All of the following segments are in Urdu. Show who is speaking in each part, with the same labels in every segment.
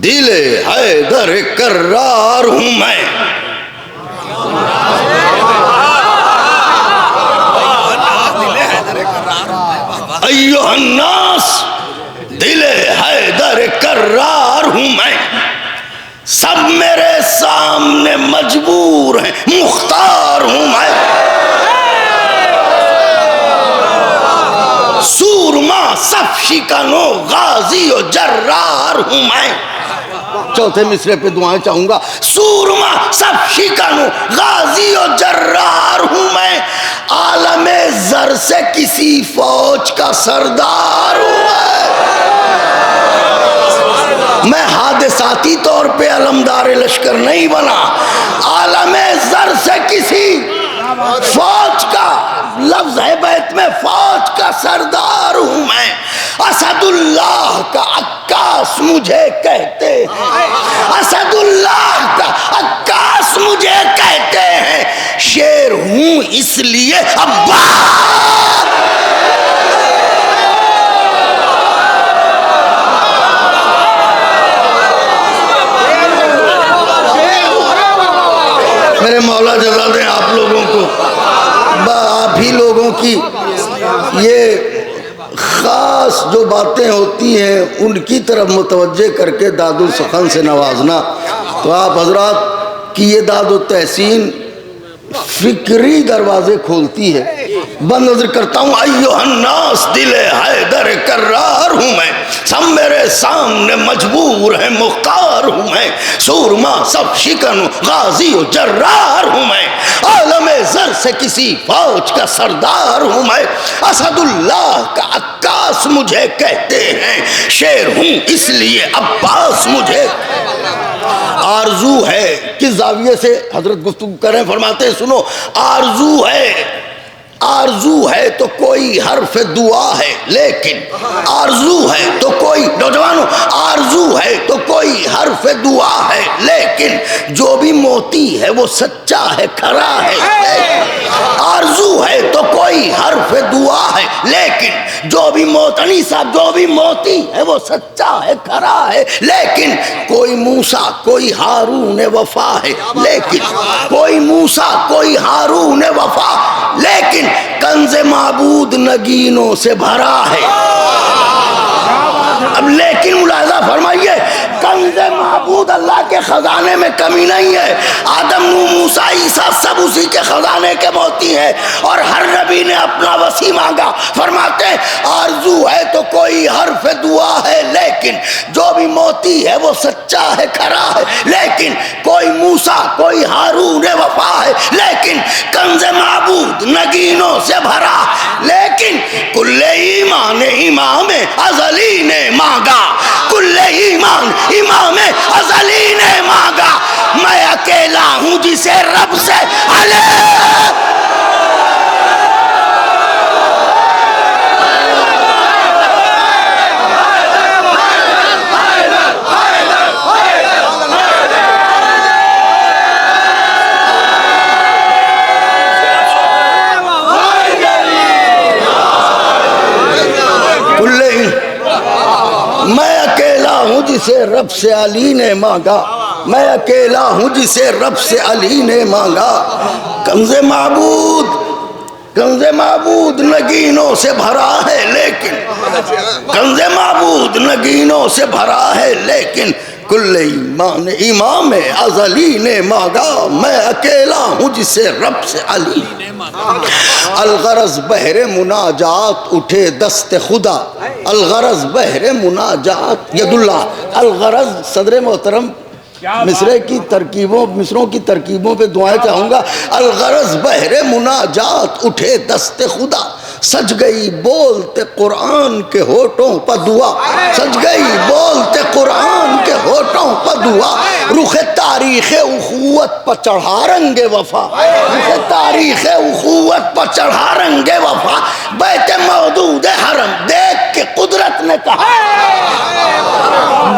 Speaker 1: دل حیدر کرار ہوں میں، ایھا الناس دل حیدر کرار ہوں میں، سب میرے سامنے مجبور ہیں مختار ہوں میں، سورما صف شکن و غازی و جرار ہوں میں۔ چوتھے مصرے پہ دعائیں چاہوں گا۔ سورما صف شکن و غازی و جرار ہوں میں، عالم زر سے کسی فوج کا سردار ہوں میں حادثاتی طور پہ علمدار لشکر نہیں بنا، عالم زر سے کسی فوج کا، لفظ ہے بیت میں فوج کا سردار ہوں میں، اسد اللہ کا عکاس مجھے کہتے ہیں، اسد اللہ کا عکاس مجھے کہتے ہیں، شیر ہوں اس لیے عباس۔ میرے مولا جزا دیں آپ لوگوں کو، آپ ہی لوگوں کی یہ خاص جو باتیں ہوتی ہیں ان کی طرف متوجہ کر کے داد السخن سے نوازنا۔ تو آپ حضرات کی یہ داد و تحسین فکری دروازے کھولتی ہے۔ بند نظر کرتا ہوں، ایھا الناس دل حیدر کرار ہوں میں، سب میرے سامنے مجبور ہیں مختار ہوں میں، سورما صف شکن غازی و جرار ہوں میں، عالم زر سے کسی فوج کا سردار ہوں میں، اسد اللہ کا عکاس مجھے کہتے ہیں، شیر ہوں اس لیے عباس مجھے۔ آرزو ہے، کس زاویے سے حضرت گفتگو کریں، فرماتے ہیں سنو، آرزو ہے، آرزو ہے تو کوئی حرف دعا ہے، لیکن آرزو ہے تو کوئی، نوجوانوں آرزو ہے تو کوئی حرف دعا ہے، لیکن جو بھی موتی ہے وہ سچا ہے کھرا ہے، آرزو ہے تو کوئی حرف دعا ہے، لیکن جو بھی موتنی صاحب جو بھی موتی ہے وہ سچا ہے کھرا ہے، لیکن کوئی موسیٰ کوئی ہارون وفا ہے، لیکن کوئی موسیٰ کوئی ہارون وفا، لیکن کنز معبود نگینوں سے بھرا ہے۔ اب لیکن ملاحظہ فرمائیے، کنز معبود اللہ کے خزانے میں کمی نہیں ہے، آدم نوح موسیٰ عیسیٰ سب اسی کے خزانے کے موتی ہیں، اور ہر نبی نے اپنا وسیع مانگا۔ فرماتے ہیں آرزو ہے تو کوئی حرف دعا ہے، لیکن جو بھی موتی ہے وہ سچا ہے کھرا ہے، لیکن کوئی موسیٰ کوئی ہارون وفا ہے، لیکن کنز معبود نگینوں سے بھرا، لیکن کل ایمان امام ازلی نے مانگا، کل ایمان امام ازلی نے مانگا، میں اکیلا ہوں جسے رب سے میں اکیلا ہوں جسے رب سے علی نے مانگا، میں اکیلا ہوں جسے رب سے علی نے مانگا، کنز معبود نگینوں سے بھرا ہے، لیکن کنز معبود نگینوں سے بھرا ہے، لیکن کل ایمان امام ازلی نے مانگا، میں اکیلا ہوں جسے رب سے علی نے مانگا۔ الغرض بحر مناجات اٹھے دست خدا، الغرض بحر مناجات ید اللہ، الغرض صدر محترم مصرے کی ترکیبوں مصروں کی ترکیبوں پہ دعائیں چاہوں گا۔ الغرض بحر مناجات اٹھے دست خدا، سج گئی بولتے قرآن کے ہونٹوں پر دعا، سج گئی بولتے قرآن کے ہونٹوں پر دعا، رخ تاریخ اخوت پر چڑھا رنگ وفا، رخ تاریخ اخوت پر چڑھا رنگ وفا، بیت مودود حرم دیکھ کے قدرت نے کہا،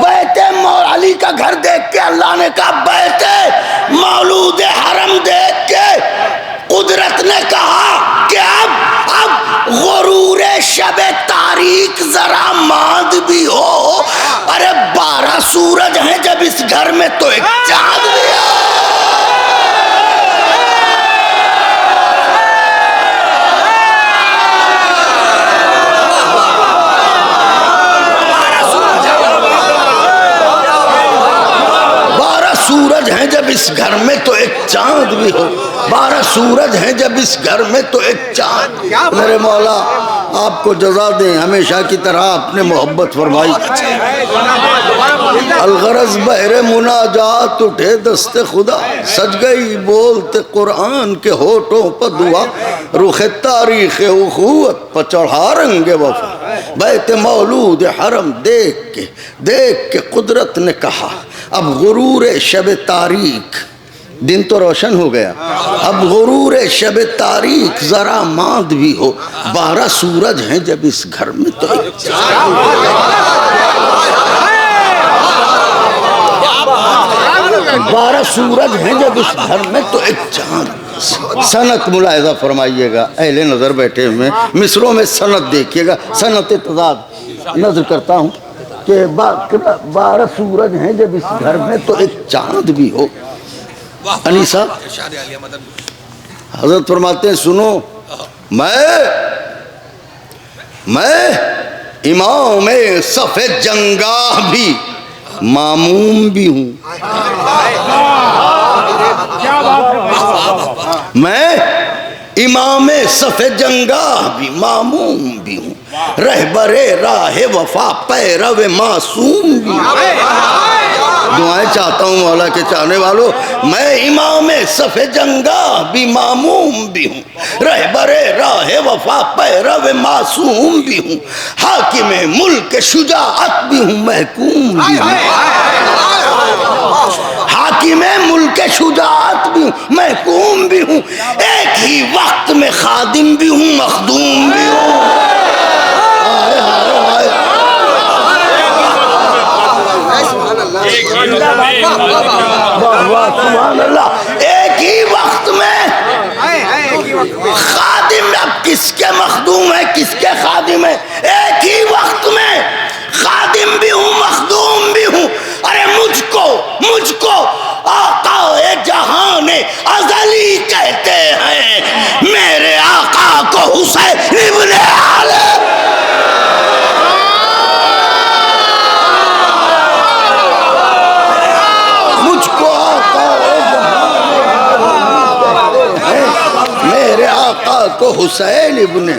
Speaker 1: بیت علی کا گھر دیکھ کے اللہ نے کہا، بیت مولود حرم دیکھ کے قدرت نے کہا کہ اب غرور شب تاریک ذرا ماند بھی ہو، ارے 12 سورج ہے جب اس گھر میں تو ایک چاند بھی ہے. سورج ہیں جب اس گھر میں تو ایک چاند بھی ہو. 12 سورج ہیں جب اس گھر میں تو ایک چاند. میرے مولا آپ کو جزا دیں, ہمیشہ کی طرح اپنے محبت فرمائی. الغرض بہر مناجات اٹھے دست خدا, سج گئی بولتے قرآن کے ہونٹوں پر دعا, رخ تاریخ اخوت پر چڑھا رنگ وفا. بیت مولود حرم دیکھ کے قدرت نے کہا اب غرور شب تاریک, دن تو روشن ہو گیا, اب غرور شب تاریک ذرا ماند بھی ہو. 12 سورج ہیں جب اس گھر میں تو ایک چاند. 12 سورج ہیں جب اس گھر میں تو ایک چاند. سنت ملاحظہ فرمائیے گا, اہل نظر بیٹھے ہوئے مصروں میں سنت دیکھیے گا. سنت تضاد نظر کرتا ہوں کہ 12 سورج ہیں جب اس گھر میں تو ایک چاند بھی ہو. انیسا حضرت فرماتے ہیں سنو, میں امام صف جنگاہ بھی ماموم بھی ہوں. میں امام صف جنگاہ بھی ماموم بھی ہوں, رہبر راہ وفا پیرو معصوم بھی ہوں. دعائیں چاہتا ہوں مولا کے چاہنے والوں, میں امام صف جنگاہ بھی ماموم بھی ہوں, رہبر راہ وفا پیرو معصوم بھی ہوں, حاکم ملک شجاعت بھی ہوں, محکوم بھی ہوں. حاکم ملک شجاعت بھی ہوں, محکوم بھی ہوں, ایک ہی وقت میں خادم بھی ہوں, مخدوم بھی ہوں. سبحان اللہ. ایک ہی وقت میں خادم, اب کس کے مخدوم ہے کس کے خادم ہے, ایک ہی وقت میں خادم بھی ہوں, مخدوم بھی ہوں. ارے مجھ کو آقا جہان ازلی کہتے ہیں, میرے آقا کو حسین ابن علی. میرے آقا کو حسین ابن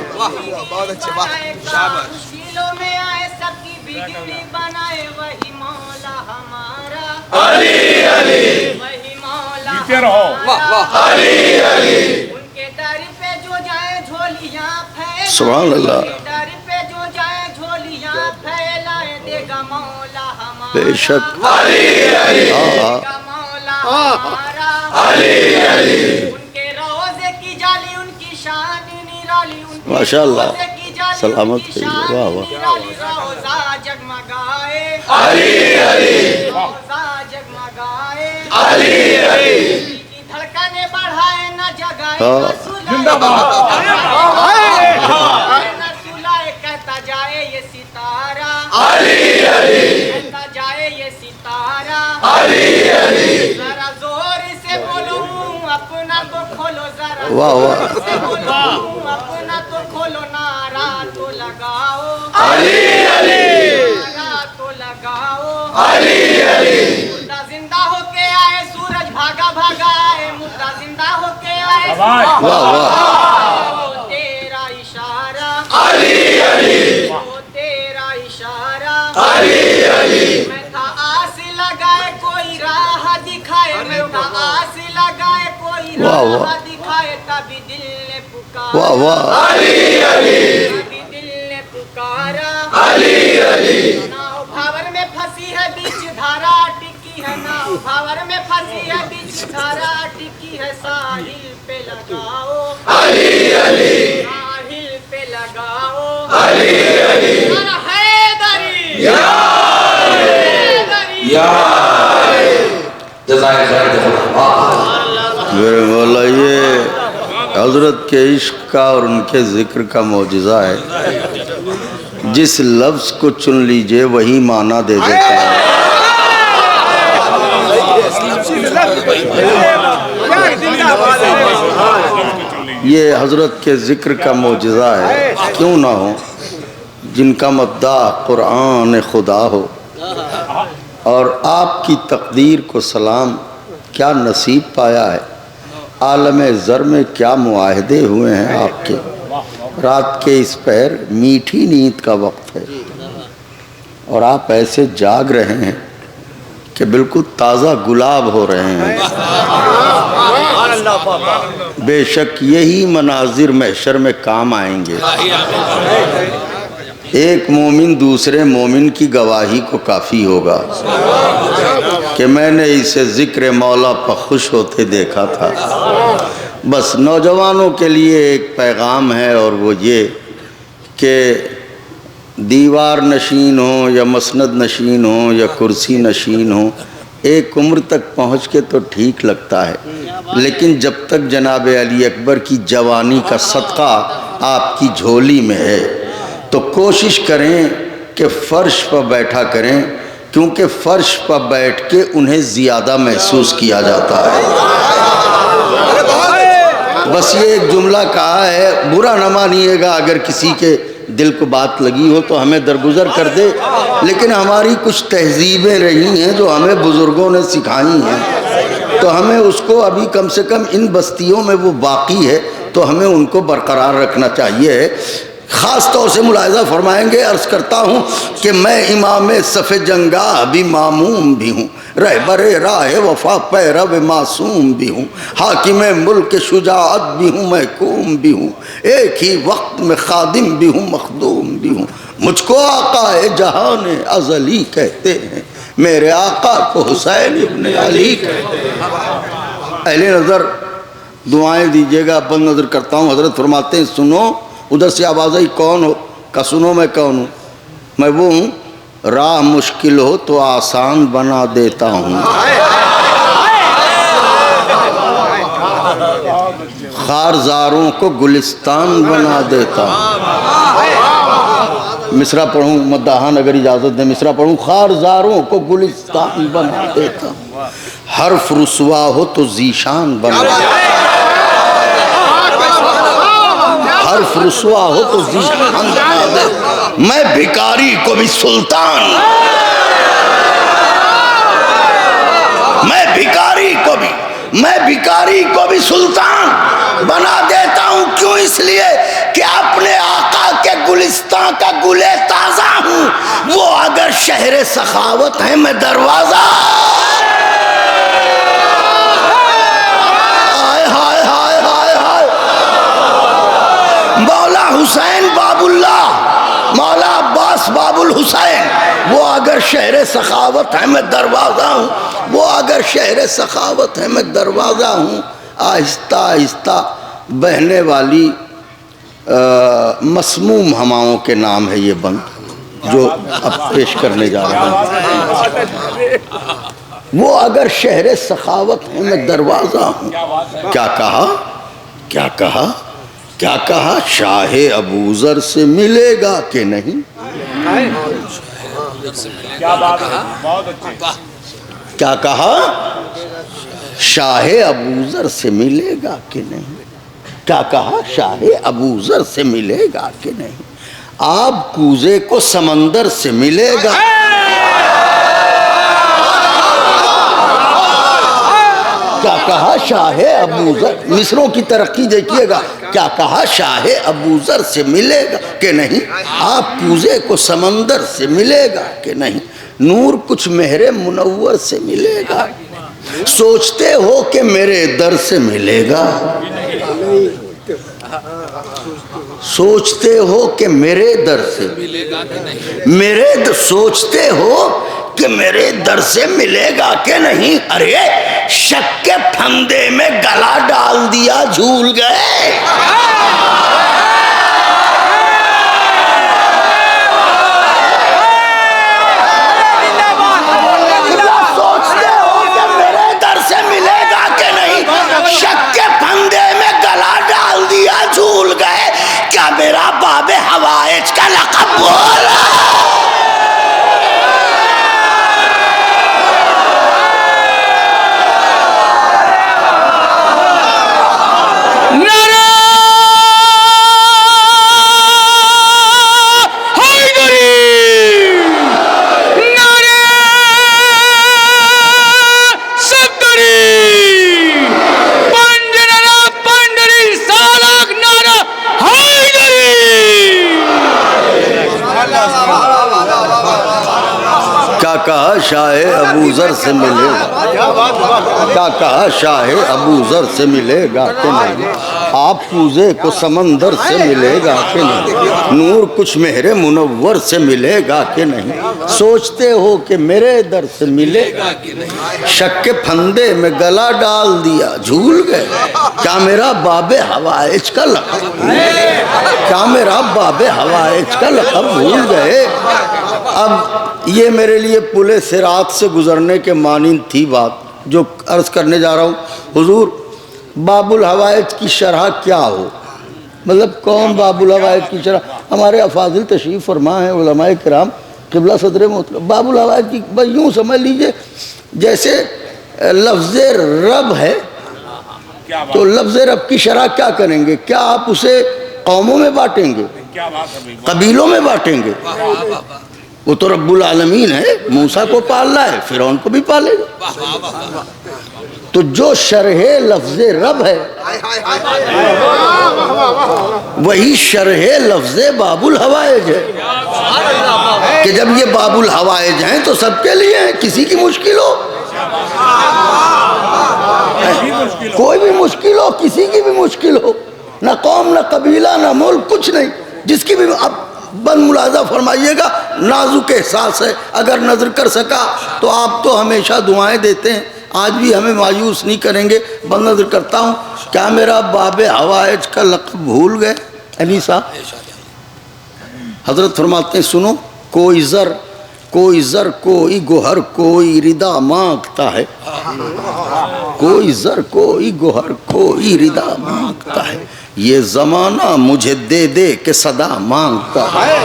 Speaker 1: علی علی سبحان اللہ. بے شک علی علی علی ماشاء اللہ, سلامت کریے. واہ واہ. علی علی علی علی دھڑکنے بڑھائے نہ جگائے کہتا جائے یہ ستارہ, علی علی کہتا جائے یہ ستارہ, علی علی ذرا زور سے بولوں اپنا تو کھولو, ذرا واہ واہ اپنا تو کھولو, نعرہ تو لگاؤ, علی علی نعرہ تو لگاؤ, علی علی. مردہ زندہ ہو کے آئے, سورج بھاگا بھاگا آئے, مردہ زندہ ہو کے آئے, واہ واہ. تیرا اشارہ, علی علی تیرا اشارہ, علی علی. میں تھا آس لگائے کوئی راہ دکھائے, میں تھا آس لگائے کوئی راہ دکھائے, تبھی دل نے پکارا, واہ واہ. علی علی تبھی دل نے پکارا, علی علی. ناؤ بھاور میں پھنسی ہے بیچ دھارا ٹکی ہے, ناؤ بھاور میں پھنسی ہے بیچ دھارا ٹکی ہے, ساحل پہ لگاؤ, علی علی ساحل پہ لگاؤ, علی علی. حیدری جزائے خیر. میرے مولا یہ حضرت کے عشق کا اور ان کے ذکر کا معجزہ ہے, جس لفظ کو چن لیجئے وہی معنی دے دیتا ہے. یہ حضرت کے ذکر کا معجزہ ہے، کیوں نہ ہو، جن کا مدعا قرآن خدا ہو، اور آپ کی تقدیر کو سلام، کیا نصیب پایا ہے، عالم زر میں کیا معاہدے ہوئے ہیں آپ کے، رات کے اس پہر میٹھی نیند کا وقت ہے، اور آپ ایسے جاگ رہے ہیں کہ بالکل تازہ گلاب ہو رہے ہیں۔ بے شک یہی مناظر محشر میں کام آئیں گے۔ ایک مومن دوسرے مومن کی گواہی کو کافی ہوگا کہ میں نے اسے ذکر مولا پر خوش ہوتے دیکھا تھا۔ بس نوجوانوں کے لیے ایک پیغام ہے، اور وہ یہ کہ دیوار نشین ہو یا مسند نشین ہو یا کرسی نشین ہو، ایک عمر تک پہنچ کے تو ٹھیک لگتا ہے، لیکن جب تک جناب علی اکبر کی جوانی کا صدقہ آپ کی جھولی میں ہے تو کوشش کریں کہ فرش پر بیٹھا کریں، کیونکہ فرش پر بیٹھ کے انہیں زیادہ محسوس کیا جاتا ہے۔ بس یہ ایک جملہ کہا ہے، برا نہ مانیے گا اگر کسی کے دل کو بات لگی ہو تو ہمیں درگزر کر دے، لیکن ہماری کچھ تہذیبیں رہی ہیں جو ہمیں بزرگوں نے سکھائی ہیں، تو ہمیں اس کو ابھی کم سے کم ان بستیوں میں وہ باقی ہے تو ہمیں ان کو برقرار رکھنا چاہیے۔ خاص طور سے ملاحظہ فرمائیں گے، عرض کرتا ہوں کہ میں امام صف جنگاہ بھی ماموم بھی ہوں، رہبر راہ وفا پیرو معصوم بھی ہوں، حاکم ملک شجاعت بھی ہوں، محکوم بھی ہوں، ایک ہی وقت میں خادم بھی ہوں، مخدوم بھی ہوں۔ مجھ کو آقا جہان ازلی کہتے ہیں، میرے آقا کو حسین ابن علی کہتے ہیں۔ اہل نظر دعائیں دیجیے گا، بند نظر کرتا ہوں۔ حضرت فرماتے ہیں سنو، ادھر سے آواز آئی کون ہو؟ کہا سنو میں کون ہوں؟ میں وہ ہوں راہ مشکل ہو تو آسان بنا دیتا ہوں، خارزاروں کو گلستان بنا دیتا ہوں۔ مصرع پڑھوں مداحان اگر اجازت دیں، مصرع پڑھوں، خارزاروں کو گلستان بنا دیتا ہوں، حرف رسوا ہو تو ذیشان بنا دیتا ہوں، حرف رسوا ہو تو ذیشان بنا دیتا ہوں، میں بھکاری کو بھی سلطان، میں بھکاری کو بھی سلطان بنا دیتا ہوں۔ کیوں؟ اس لیے کہ اپنے آقا کے گلستان کا گلے تازہ ہوں، وہ اگر شہر سخاوت ہے میں دروازہ۔ مولا حسین باب اللہ، مولا عباس باب الحسین، وہ اگر شہر سخاوت ہے میں دروازہ ہوں، وہ اگر شہر سخاوت ہے میں دروازہ ہوں۔ آہستہ آہستہ بہنے والی مسموم ہواؤں کے نام ہے یہ بند جو اب پیش کرنے جا رہا ہوں۔ وہ اگر شہر سخاوت ہے میں دروازہ ہوں۔ کیا کہا؟ کیا کہا؟ کیا کہا؟ شاہ ابوذر سے ملے گا کہ نہیں؟ کیا کہا؟ شاہ ابوذر سے ملے گا کہ نہیں؟ کیا کہا؟ شاہ ابوذر سے ملے گا کہ نہیں؟ آب کوزے کو سمندر سے ملے گا۔ کیا کہا؟ شاہ ابوذر، مصروں کی ترقی دیکھیے گا، کیا کہا؟ شاہ ابوذر سے ملے گا کہ نہیں؟ آپ کوزے کو سمندر سے ملے گا کہ نہیں؟ نور کچھ مہر منور سے ملے گا، سوچتے ہو کہ میرے در سے ملے گا، سوچتے ہو کہ میرے در سے سوچتے ہو کہ میرے در سے ملے گا کہ نہیں؟ ارے شک کے پھندے میں گلا ڈال دیا، جھول گئے۔ سوچتے ہو کہ میرے در سے ملے گا کہ نہیں؟ شک کے پھندے میں گلا ڈال دیا، جھول گئے۔ کیا میرا باب حوائج کا لقب بولا؟ کیا کہا شاہ ابو ذر سے ملے گا، کیا کہا شاہ ابو ذر سے ملے گا کہ نہیں، آپ پوزے کو سمندر سے ملے گا کہ نہیں، نور کچھ مہر منور سے ملے گا کہ نہیں، سوچتے ہو کہ میرے در سے ملے گا کہ نہیں، شک کے پھندے میں گلا ڈال دیا جھول گئے، کیا میرا باب حوائج کا لقب، کیا میرا باب حوائج کا لقب بھول گئے۔ اب یہ میرے لیے پل صراط سے گزرنے کے مانند تھی بات جو عرض کرنے جا رہا ہوں۔ حضور باب الحوائج کی شرح کیا ہو، مطلب کون باب الحوائج کی شرح، ہمارے افاضل تشریف فرما ہیں علماء کرام قبلہ صدر محترم، باب الحوائج کی بس یوں سمجھ لیجئے جیسے لفظ رب ہے تو لفظ رب کی شرح کیا کریں گے، کیا آپ اسے قوموں میں بانٹیں گے، قبیلوں میں بانٹیں گے، وہ تو رب العالمین ہے، موسیٰ کو پالنا ہے فرعون کو بھی پالے گا، تو جو شرح لفظ رب ہے وہی شرح لفظ باب الحوائج ہے، کہ جب یہ باب الحوائج ہیں تو سب کے لیے ہیں، کسی کی مشکل ہو، کوئی بھی مشکل ہو، کسی کی بھی مشکل ہو، نہ قوم نہ قبیلہ نہ ملک کچھ نہیں، جس کی بھی اب بند ملاحظہ فرمائیے گا، نازک احساس ہے، اگر نظر کر سکا تو آپ تو ہمیشہ دعائیں دیتے ہیں، آج بھی ہمیں مایوس نہیں کریں گے، بند نظر کرتا ہوں، کیا میرا باب حوائج کا لقب بھول گئے علی صاحب؟ حضرت فرماتے ہیں سنو، کوئی زر کوئی گوہر کوئی ردا مانگتا ہے، کوئی زر کوئی گوہر کوئی ردا مانگتا ہے، یہ زمانہ مجھے دے دے کے صدا مانگتا ہے،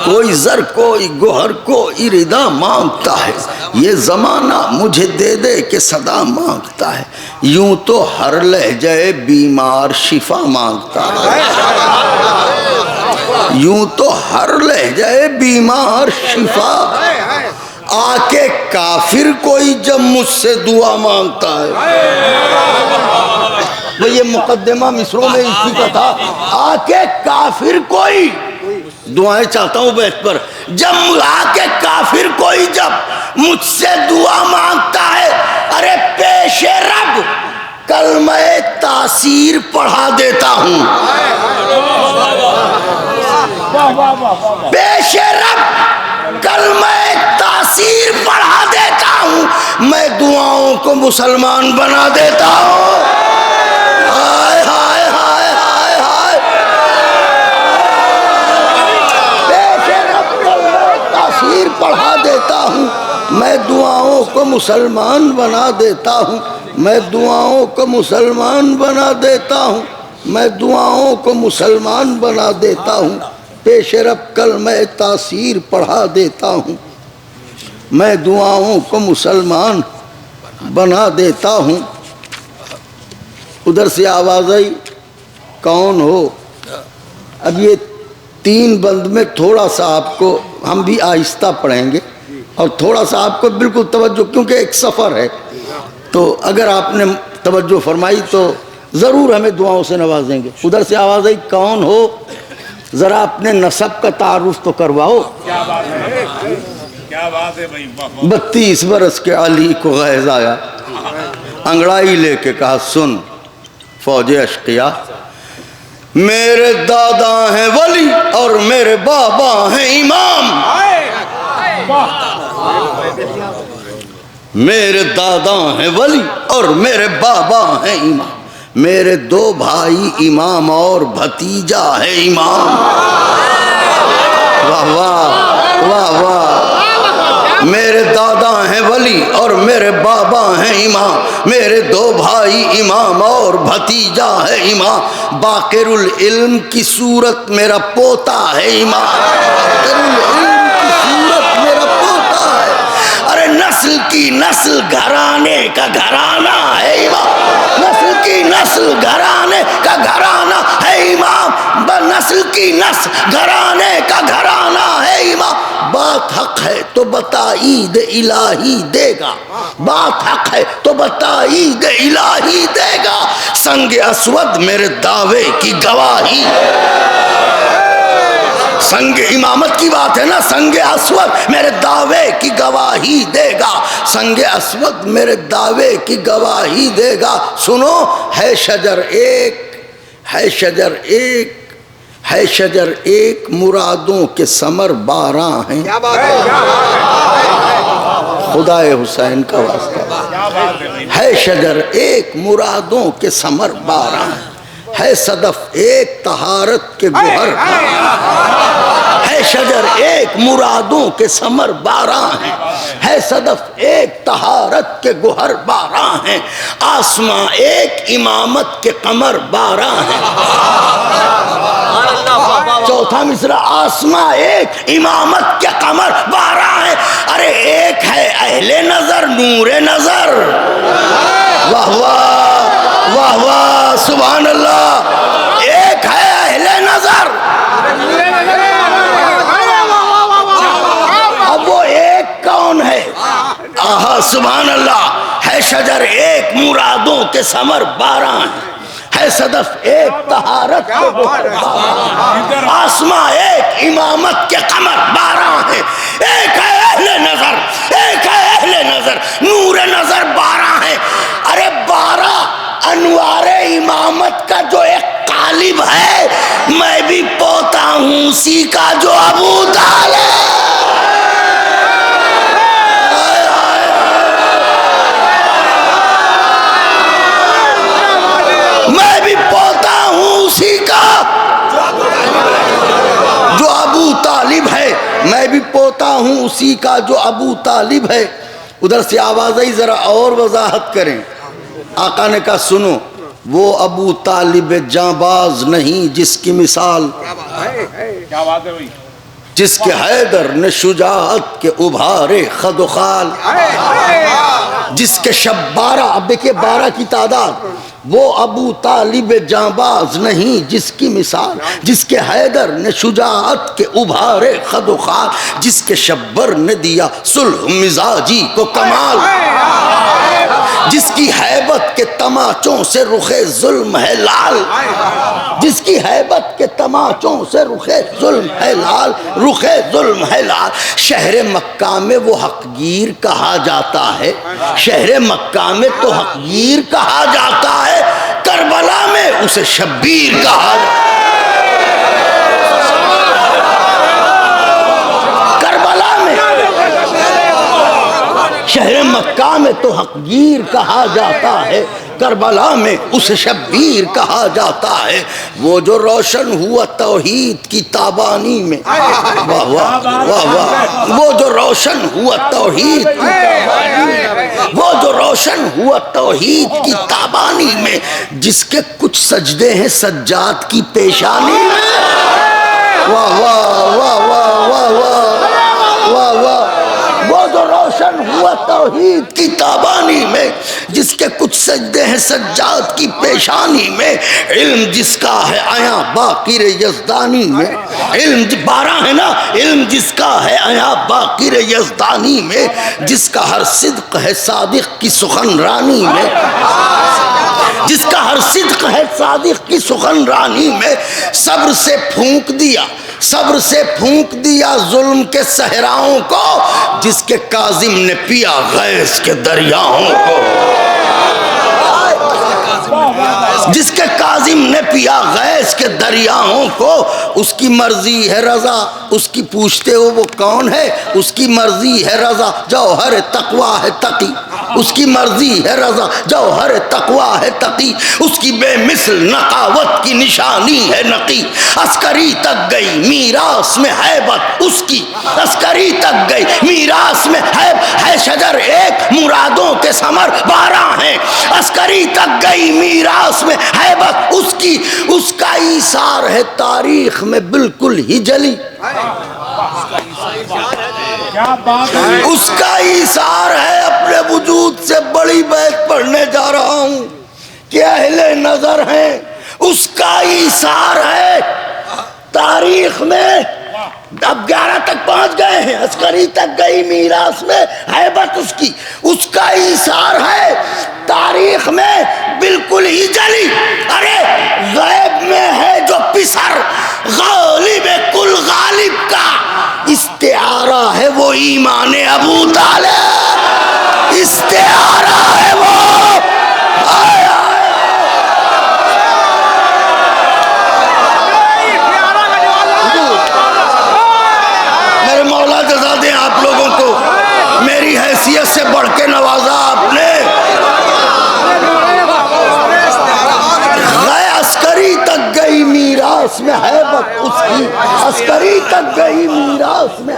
Speaker 1: کوئی زر کوئی گوہر کوئی ردا مانگتا ہے، یہ زمانہ مجھے دے دے کے صدا مانگتا ہے، یوں تو ہر لہجہ بیمار شفا مانگتا ہے، یوں تو ہر لہجہ بیمار شفا، آ کے کافر کوئی جب مجھ سے دعا مانگتا ہے، وہ یہ مقدمہ مصروں میں اسی کا تھا، آ کے کافر کوئی دعائیں چاہتا ہوں بیت پر، جب آ کے کافر کوئی جب مجھ سے دعا مانگتا ہے، ارے پیش رب کلمہ تاثیر پڑھا دیتا ہوں، پیش رب کلمہ تاثیر پڑھا دیتا ہوں، میں دعاؤں کو مسلمان بنا دیتا ہوں، ہائے ہائے ہائے ہائے ہائے، پیش رب کلمہ تاثیر پڑھا دیتا ہوں، میں دعاؤں کو مسلمان بنا دیتا ہوں، میں دعاؤں کو مسلمان بنا دیتا ہوں، میں دعاؤں کو مسلمان بنا دیتا ہوں، پیش رب کلمہ تاثیر پڑھا دیتا ہوں، میں دعاؤں کو مسلمان بنا دیتا ہوں۔ ادھر سے آواز آئی کون ہو، اب یہ تین بند میں تھوڑا سا آپ کو ہم بھی آہستہ پڑھیں گے اور تھوڑا سا آپ کو بالکل توجہ، کیونکہ ایک سفر ہے تو اگر آپ نے توجہ فرمائی تو ضرور ہمیں دعاؤں سے نوازیں گے۔ ادھر سے آواز آئی کون ہو، ذرا اپنے نسب کا تعارف تو کرواؤ۔
Speaker 2: کیا بات ہے بھائی،
Speaker 1: 32 برس کے علی کو غیظ آیا، انگڑائی لے کے کہا سن فوج اشقیا، میرے دادا ہیں ولی اور میرے بابا ہیں امام، میرے دادا ہیں ولی اور میرے بابا ہیں امام، میرے دو بھائی امام اور بھتیجا ہے امام، واہ واہ واہ واہ، میرے دادا ہیں ولی اور میرے بابا ہیں امام، میرے دو بھائی امام اور بھتیجا ہے امام، باقر العلم کی صورت میرا پوتا ہے امام، باقر العلم کی صورت میرا پوتا ہے، ارے نسل کی نسل گھرانے کا گھرانہ ہے امام، نسل کی نسل گھرانے کا گھرانہ ہے امام، نسل کی نسل گھرانے کا گھرانہ ہے امام، بات حق ہے تو بتائید الہی دے گا، بات حق ہے تو بتائید الہی دے گا، سنگ اسود میرے دعوے کی گواہی، سنگ امامت کی بات ہے نا، سنگ اسود میرے دعوے کی گواہی دے گا، سنگ اسود میرے دعوے کی گواہی دے گا۔ سنو، ہے شجر ایک، ہے شجر ایک، ہے شجر ایک، مرادوں کے ثمر 12 ہیں۔ خدائے حسین کا واسطہ، ہے شجر ایک، مرادوں کے ثمر 12 ہیں، ہے صدف ایک، طہارت کے گوہر، ہے شجر ایک، مرادوں کے ثمر 12 ہیں، ہے صدف ایک، طہارت کے گوہر 12 ہیں، آسماں ایک، امامت کے قمر 12 ہیں۔ چوتھا مصرع، آسماں ایک، امامت کے قمر 12 ہیں۔ ارے ایک ہے اہل نظر، نور نظر، واہ واہ واہ واہ سبحان اللہ، ایک ہے اہل نظر۔ اب وہ ایک کون ہے؟ آہا سبحان اللہ، ہے شجر ایک، مرادوں کے ثمر 12 ہیں، ہے صدف ایک، طہارت کے گوہر 12، آسماں ایک، امامت کے قمر 12 ہیں، ایک ہے اہل نظر، ایک ہے اہل نظر، نور نظر 12 ہیں۔ ارے 12 انوار امامت کا جو ایک قالب ہے، میں بھی پوتا ہوں اسی کا جو ابو طالب، میں بھی پوتا ہوں اسی کا جو ابو طالب ہے، میں بھی پوتا ہوں اسی کا جو ابو طالب ہے۔ ادھر سے آواز آئی، ذرا اور وضاحت کریں۔ آقا نے کہا سنو، وہ ابو طالب جانباز نہیں جس کی مثال،
Speaker 2: کیا بات ہے بھائی؟
Speaker 1: جس کے حیدر نے شجاعت کے ابھارے خد و خال، جس کے شب 12، اب دیکھیں 12 کی تعداد، وہ ابو طالب جانباز نہیں جس کی مثال، جس کے حیدر نے شجاعت کے ابھارے خد و خال، جس کے شبر نے دیا صلح مزاجی کو کمال، جس کی ہیبت کے تماچوں سے رخ ظلم ہے لال، جس کی ہیبت کے تماچوں سے رخ ظلم ہے لال، رخ ظلم ہے لال۔ شہر مکہ میں وہ حقگیر کہا جاتا ہے، شہر مکہ میں تو حقگیر کہا جاتا ہے، کربلا میں اسے شبیر کہا جاتا ہے، کربلا میں شہر مکہ میں تو حقگیر کہا جاتا ہے، کربلا میں اسے شبیر کہا جاتا ہے۔ وہ جو روشن ہوا توحید کی تابانی میں، واہ واہ واہ واہ، وہ جو روشن ہوا توحید کی تابانی میں، وہ جو روشن ہوا توحید کی تابانی میں، جس کے کچھ سجدے ہیں سجاد کی پیشانی میں، واہ واہ واہ واہ واہ واہ واہ واہ، وہ جو روشن ہوا توحید کی تابانی میں، جس کے کچھ سجدے ہیں سجاد کی پیشانی میں، علم جس کا ہے عیاں باقر یزدانی میں، علم 12 ہے نا، علم جس کا ہے عیاں باقر یزدانی میں، جس کا ہر صدق ہے صادق کی سخن رانی میں، جس کا ہر صدق ہے صادق کی سخن رانی میں، صبر سے پھونک دیا، صبر سے پھونک دیا ظلم کے صحراؤں کو، جس کے کاظم نے پیا غیث کے دریاؤں کو، جس کے کاظم نے پیا غیث کے دریاؤں کو، اس کی مرضی ہے رضا، اس کی پوچھتے ہو وہ کون ہے، اس کی مرضی ہے رضا، جوہر تقویٰ ہے تقی، اس کی مرضی ہے رضا، جوہر تقویٰ ہے تقی، اس کی بے مثل نقاوت کی نشانی ہے نقی، عسکری تک گئی میراث میں ہیبت اس کی، عسکری تک گئی میراث میں ہے شجر ایک، مرادوں کے ثمر 12 ہیں، عسکری تک گئی میراث میں ہیبت اس کی، اس کا ایثار ہے تاریخ میں بالکل ہی جلی،
Speaker 2: کیا بات ہے؟
Speaker 1: اس کا ایثار ہے، اپنے وجود سے بڑی بیت پڑھنے جا رہا ہوں کہ اہل نظر ہیں، اس کا ایثار ہے تاریخ میں، اب 11 تک پہنچ گئے ہیں، عسکری تک گئی میراث میں ہیبت اس کا ایثار ہے تاریخ میں بالکل ہی جلی. ارے غیب میں ہے جو پسر غالب کل غالب کا استعارہ ہے وہ ایمان ابو طالب استعارہ ہے وہ. میرے مولا جزا دیں آپ لوگوں کو, میری حیثیت سے بڑھ کے نوازا آپ نے. عسکری تک گئی میراث میں ہیبت اس کی, عسکری تک گئی میراث میں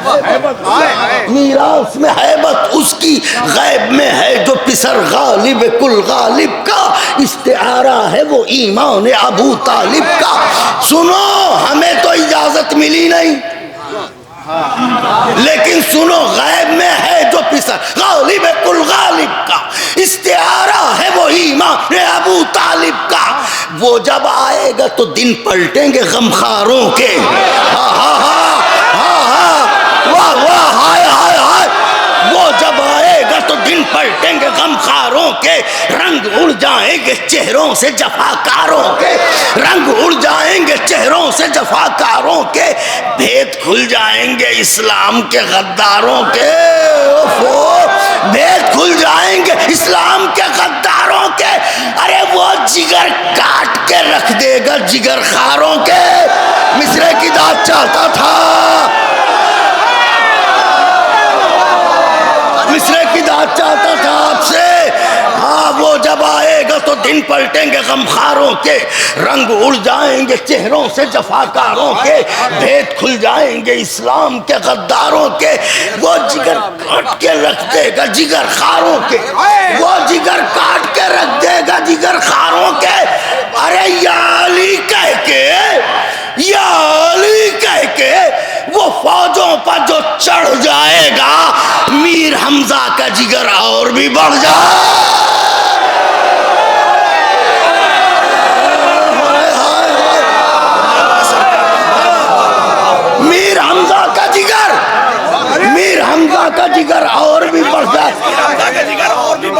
Speaker 1: میراث میں ہیبت اس کی, غیب میں ہے جو پسر غالب کل غالب کا استعارہ ہے وہ ایمان ابو طالب کا. سنو ہمیں تو اجازت ملی نہیں, لیکن سنو غیب میں ہے جو پسر غالب کل غالب کا استعارہ ہے وہ ایمان ابو طالب کا. وہ جب آئے گا تو دن پلٹیں گے غمخاروں کے. ہاں ہاں ہاں ہاں ہاں واہ واہ ہائے ہائے ہائے. وہ جب آئے گا تو دن پلٹیں گے غمخاروں کے, رنگ اڑ جائیں گے چہروں سے جفاکاروں کے, رنگ اڑ جائیں گے چہروں سے جفاکاروں کے, بھید کھل جائیں گے اسلام کے غداروں کے. بھید کھل جائیں گے اسلام کے غداروں کے. ارے وہ جگر کاٹ کے رکھ دے گا جگر خاروں کے. مصرے کی داد چاہتا تھا, مصرے کی داد چاہتا تھا آپ سے. ہاں وہ جب آئے گا تو دن پلٹیں گے غمخاروں کے, رنگ اڑ جائیں گے چہروں سے جفاکاروں کے, بھید کھل جائیں گے اسلام کے غداروں کے. وہ جگر کاٹ کے رکھ دے گا جگر خاروں کے, وہ جگر کاٹ کے رکھ دے گا جگر خاروں کے. ارے یا علی کہہ کے, یا علی کہہ کے وہ فوجوں پر جو چڑھ جائے گا, میر حمزہ کا جگر اور بھی بڑھ جائے. میر حمزہ کا جگر, میر حمزہ کا جگر اور بھی بڑھ جائے.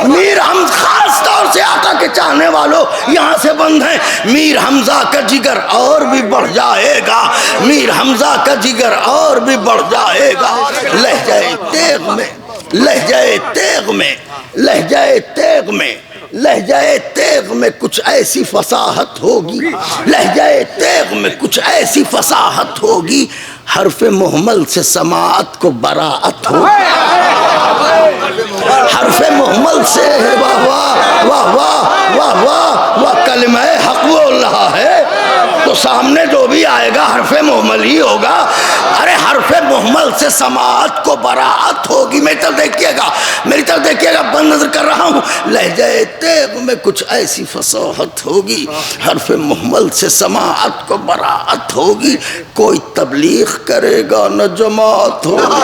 Speaker 1: میر حمزہ خاص طور سے آقا کے چاہنے والوں یہاں سے بند ہیں. میر حمزہ کا جگر اور بھی بڑھ جائے گا, میر حمزہ کا جگر اور بھی بڑھ جائے گا. لہجہ تیغ میں, لہجہ تیغ میں, لہجہ تیغ میں, لہجہ تیغ میں کچھ ایسی فصاحت ہوگی, لہجہ تیغ میں کچھ ایسی فصاحت ہوگی, حرف محمل سے سماعت کو براعت ہوگی. حرف محمل سے واہ واہ واہ واہ واہ واہ واہ کلمہ حق بول رہا ہے تو سامنے جو بھی آئے گا حرف محمل ہی ہوگا. ارے حرف محمل سے سماعت کو براعت ہوگی. میری طرف دیکھیے گا, میری طرف دیکھیے گا, بند نظر کر رہا ہوں. لہجہ تیغ میں کچھ ایسی فصاحت ہوگی, حرف محمل سے سماعت کو براعت ہوگی. کوئی تبلیغ کرے گا نہ جماعت ہوگی.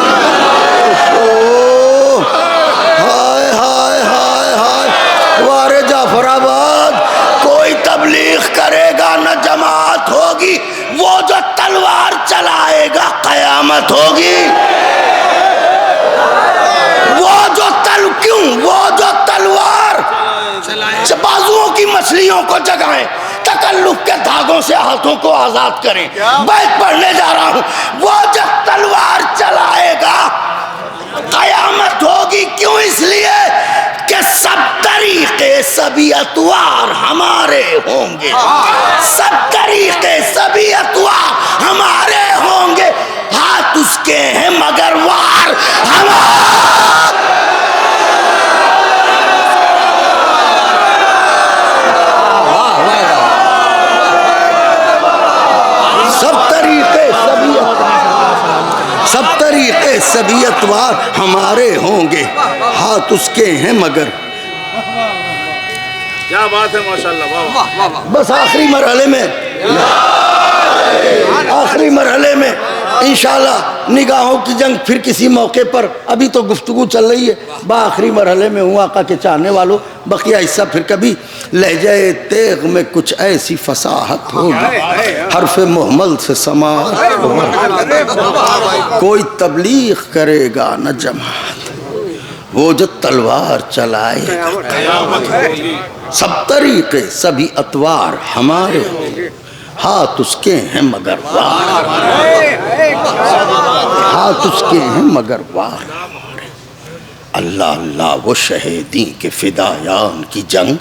Speaker 1: ہائے ہائے ہائے ہائے وارے جعفر آباد, کوئی تبلیغ کرے گا نہ جماعت ہوگی. وہ جو تلوار چلائے گا قیامت ہوگی. وہ جو تلوار بازوؤں کی مچھلیوں کو جگائیں, تکلف کے دھاگوں سے ہاتھوں کو آزاد کریں. بیت پڑھنے جا رہا ہوں. وہ جو تلوار چلائے گا قیامت ہوگی. کیوں؟ اس لیے کہ سب طریقے سبھی اتوار ہمارے ہوں گے, سب طریقے سبھی اتوار ہمارے ہوں گے. ہاتھ اس کے ہیں مگر وار ہمارے. سب طریقے سبھی اتوار ہمارے ہوں گے, ہاتھ اس کے ہیں مگر.
Speaker 2: کیا بات ہے ماشاءاللہ.
Speaker 1: بس آخری مرحلے میں, آخری مرحلے میں انشاءاللہ نگاہوں کی جنگ پھر کسی موقع پر، ابھی تو گفتگو چل رہی ہے، بآخری مرحلے میں ہوں آقا کے چاہنے والوں، بقیہ حصہ پھر کبھی۔ لہجہ تیغ میں کچھ ایسی فصاحت ہوگی، حرف محمل سے سماعت ہوگی، کوئی تبلیغ کرے گا نہ جماعت، وہ جو تلوار چلائے گا، سب طریقے سبھی اطوار ہمارے، ہاتھ اس کے ہیں مگر وار، ہاتھ اس کے ہیں مگر وار۔ اللہ اللہ وہ شہیدیں کے فدایان کی جنگ،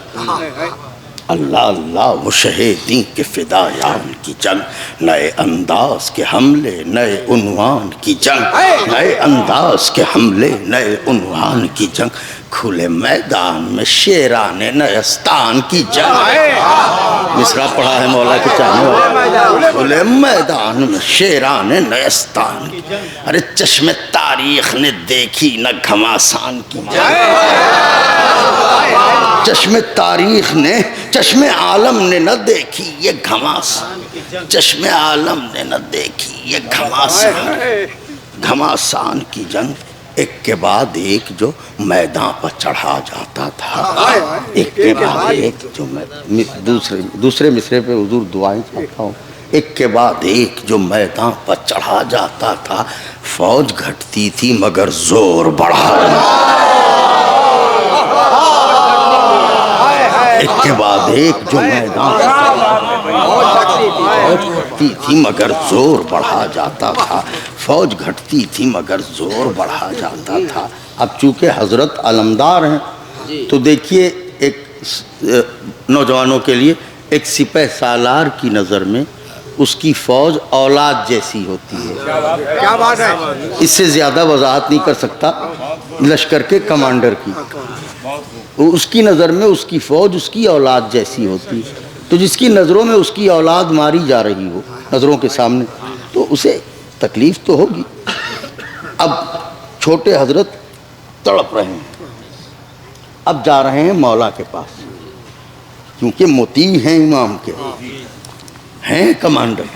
Speaker 1: اللہ اللہ وہ شہیدیں کے فدایان کی جنگ، نئے انداز کے حملے نئے عنوان کی جنگ، نئے انداز کے حملے نئے عنوان کی جنگ، کھلے میدان میں شیران نیستان کی جنگ۔ مصرع پڑھا ہے مولا کے چاہنے والا، کھلے میدان میں شیران نیستان کی، ارے چشم تاریخ نے دیکھی نہ گھماسان کی جنگ، چشم تاریخ نے، چشم عالم نے نہ دیکھی یہ گھماسان، چشم عالم نے نہ دیکھی یہ گھماسان کی جنگ۔ ایک کے بعد ایک جو میدان پر چڑھا جاتا تھا، ایک کے بعد ایک جو دوسرے مصرے پہ حضور دعائیں چاہتا ہوں، ایک کے بعد ایک جو میدان پر چڑھا جاتا تھا، فوج گھٹتی تھی مگر زور بڑھا رہا، ایک کے بعد ایک جو میدان گھٹتی تھی مگر زور بڑھا جاتا تھا، فوج گھٹتی تھی مگر زور بڑھا جاتا تھا۔ اب چونکہ حضرت علمدار ہیں تو دیکھیے، ایک نوجوانوں کے لیے ایک سپہ سالار کی نظر میں اس کی فوج اولاد جیسی ہوتی ہے،
Speaker 3: کیا بات ہے،
Speaker 1: اس سے زیادہ وضاحت نہیں کر سکتا لشکر کے کمانڈر کی، اس کی نظر میں اس کی فوج اس کی اولاد جیسی ہوتی ہے، تو جس کی نظروں میں اس کی اولاد ماری جا رہی ہو نظروں کے سامنے تو اسے تکلیف تو ہوگی۔ اب چھوٹے حضرت تڑپ رہے ہیں، اب جا رہے ہیں مولا کے پاس، کیونکہ مطیع ہیں امام کے، ہیں کمانڈر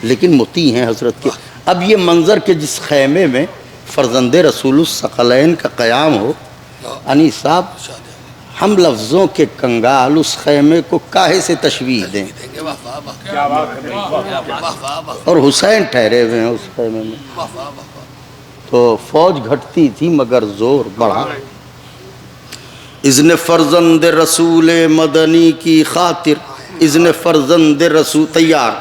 Speaker 1: لیکن مطیع ہیں حضرت کے۔ اب یہ منظر کہ جس خیمے میں فرزند رسول الثقلین کا قیام ہو، انیس صاحب ہم لفظوں کے کنگال اس خیمے کو کاہے سے تشبیہ دیں، اور حسین ٹھہرے ہوئے ہیں اس خیمے میں، تو فوج گھٹتی تھی مگر زور بڑھا، اذن فرزند رسول مدنی کی خاطر، اذن فرزند رسول، تیار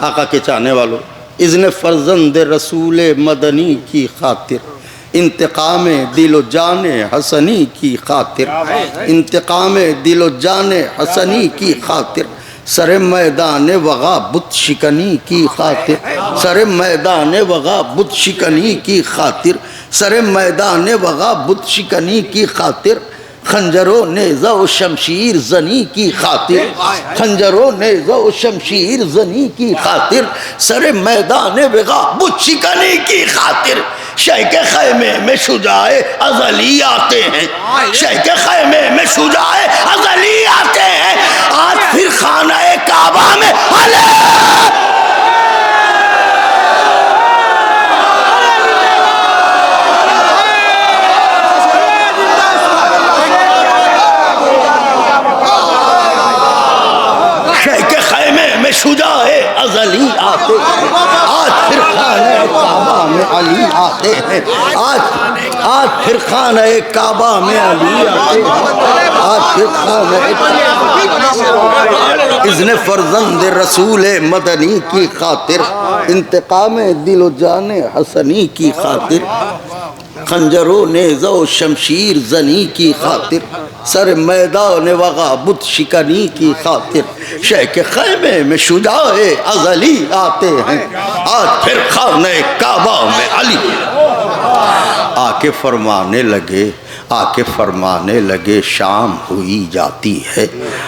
Speaker 1: آقا کے چاہنے والوں، اذن فرزند رسول مدنی کی خاطر، انتقام دل و جان حسنی کی خاطر، انتقام دل و جان حسنی کی خاطر، سر میدان وغا بت شکنی کی خاطر، سر میدان وغا بت شکنی کی خاطر، سر میدان وغا بت شکنی کی خاطر، خنجر و نیزہ و شمشیر زنی کی خاطر، خنجر و نیزہ و شمشیر زنی کی خاطر، سر میدان وغا بت شکنی کی خاطر، شہ کے خیمے میں شجاع ازلی آتے ہیں، شہ کے خیمے میں شجاع ازلی آتے ہیں، آج پھر خانہ کعبہ میں شجاع ازلی آتے ہیں، آج پھر خانہ کعبہ میں علی آتے ہیں، آج پھر خانہ کعبہ میں علی آتے ہیں، آج پھر خانہ اذن فرزند رسول مدنی کی خاطر، انتقام دل و جان حسنی کی خاطر، خنجر و نیزہ و شمشیر زنی کی خاطر، سر میدان وغا بت شکنی کی خاطر، شہ کے خیمے میں شجاع ازلی آتے ہیں، آج پھر خانہ کعبہ میں علی آ کے فرمانے لگے، آ کے فرمانے لگے شام ہوئی جاتی ہے،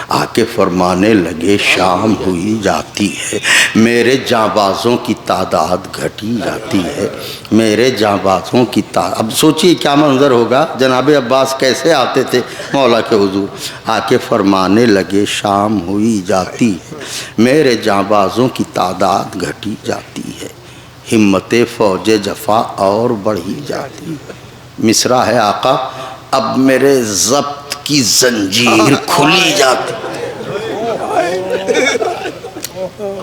Speaker 1: آ کے فرمانے لگے شام ہوئی جاتی ہے، میرے جانبازوں کی تعداد گھٹی جاتی ہے، میرے جانبازوں کی تعداد، اب سوچئے کیا منظر ہوگا، جناب عباس کیسے آتے تھے مولا کے حضور، آ کے فرمانے لگے شام ہوئی جاتی ہے، میرے جانبازوں کی تعداد گھٹی جاتی ہے، ہمت فوج جفا اور بڑھی جاتی ہے۔ مصرع ہے آقا، اب میرے ضبط کی زنجیر کھلی جاتی،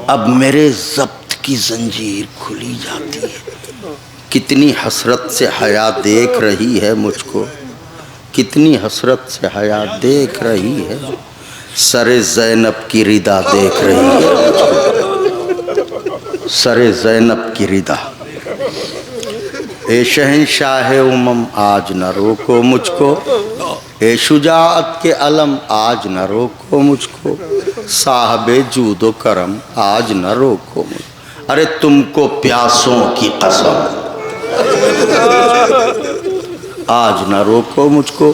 Speaker 1: اب میرے ضبط کی زنجیر کھلی جاتی ہے۔ کتنی حسرت سے حیا دیکھ رہی ہے مجھ کو، کتنی حسرت سے حیا دیکھ رہی ہے، سر زینب کی ردا دیکھ رہی ہے مجھ کو، سر زینب کی ردا۔ اے شہنشاہ امم آج نہ روکو مجھ کو، اے شجاعت کے علم آج نہ روکو مجھ کو، صاحب جود و کرم آج نہ روکو مجھ کو۔ ارے تم کو پیاسوں کی قسم آج نہ روکو مجھ کو۔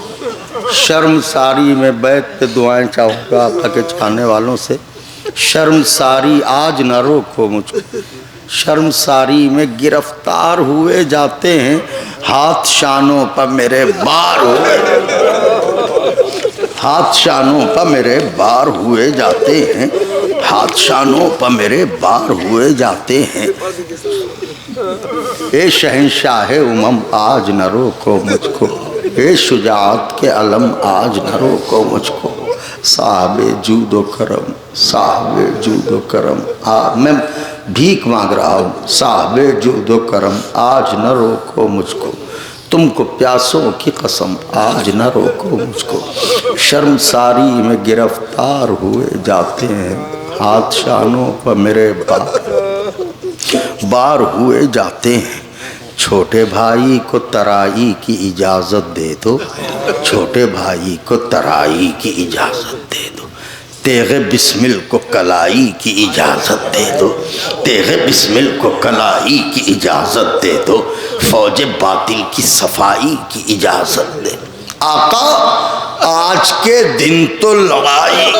Speaker 1: شرم ساری میں بیت پہ دعائیں چاہوں گا آقا کے چاہنے والوں سے، شرم ساری آج نہ روکو مجھ کو۔ شرم ساری میں گرفتار ہوئے جاتے ہیں، ہاتھ شانوں پر میرے بار ہوئے، ہاتھ شانوں پر میرے بار ہوئے جاتے ہیں، ہاتھ شانوں پر میرے بار ہوئے جاتے ہیں۔ اے شہنشاہ امم آج نہ روکو مجھ کو، اے شجاعت کے علم آج نہ روکو مجھ کو، صاحب جود و کرم، صاحب جود و کرم میں بھیک مانگ رہا ہوں، صاحب جود و کرم آج نہ روکو مجھ کو، تم کو پیاسوں کی قسم آج نہ روکو مجھ کو۔ شرم ساری میں گرفتار ہوئے جاتے ہیں، ہاتھ شانوں پر میرے بار ہوئے جاتے ہیں۔ چھوٹے بھائی کو ترائی کی اجازت دے دو، چھوٹے بھائی کو ترائی کی اجازت دے دو، تیغ بسمل کو کلائی کی اجازت دے دو، تیغ بسمل کو کلائی کی اجازت دے دو، فوج باطل کی صفائی کی اجازت دے دو۔ آقا آج کے دن تو لڑائی،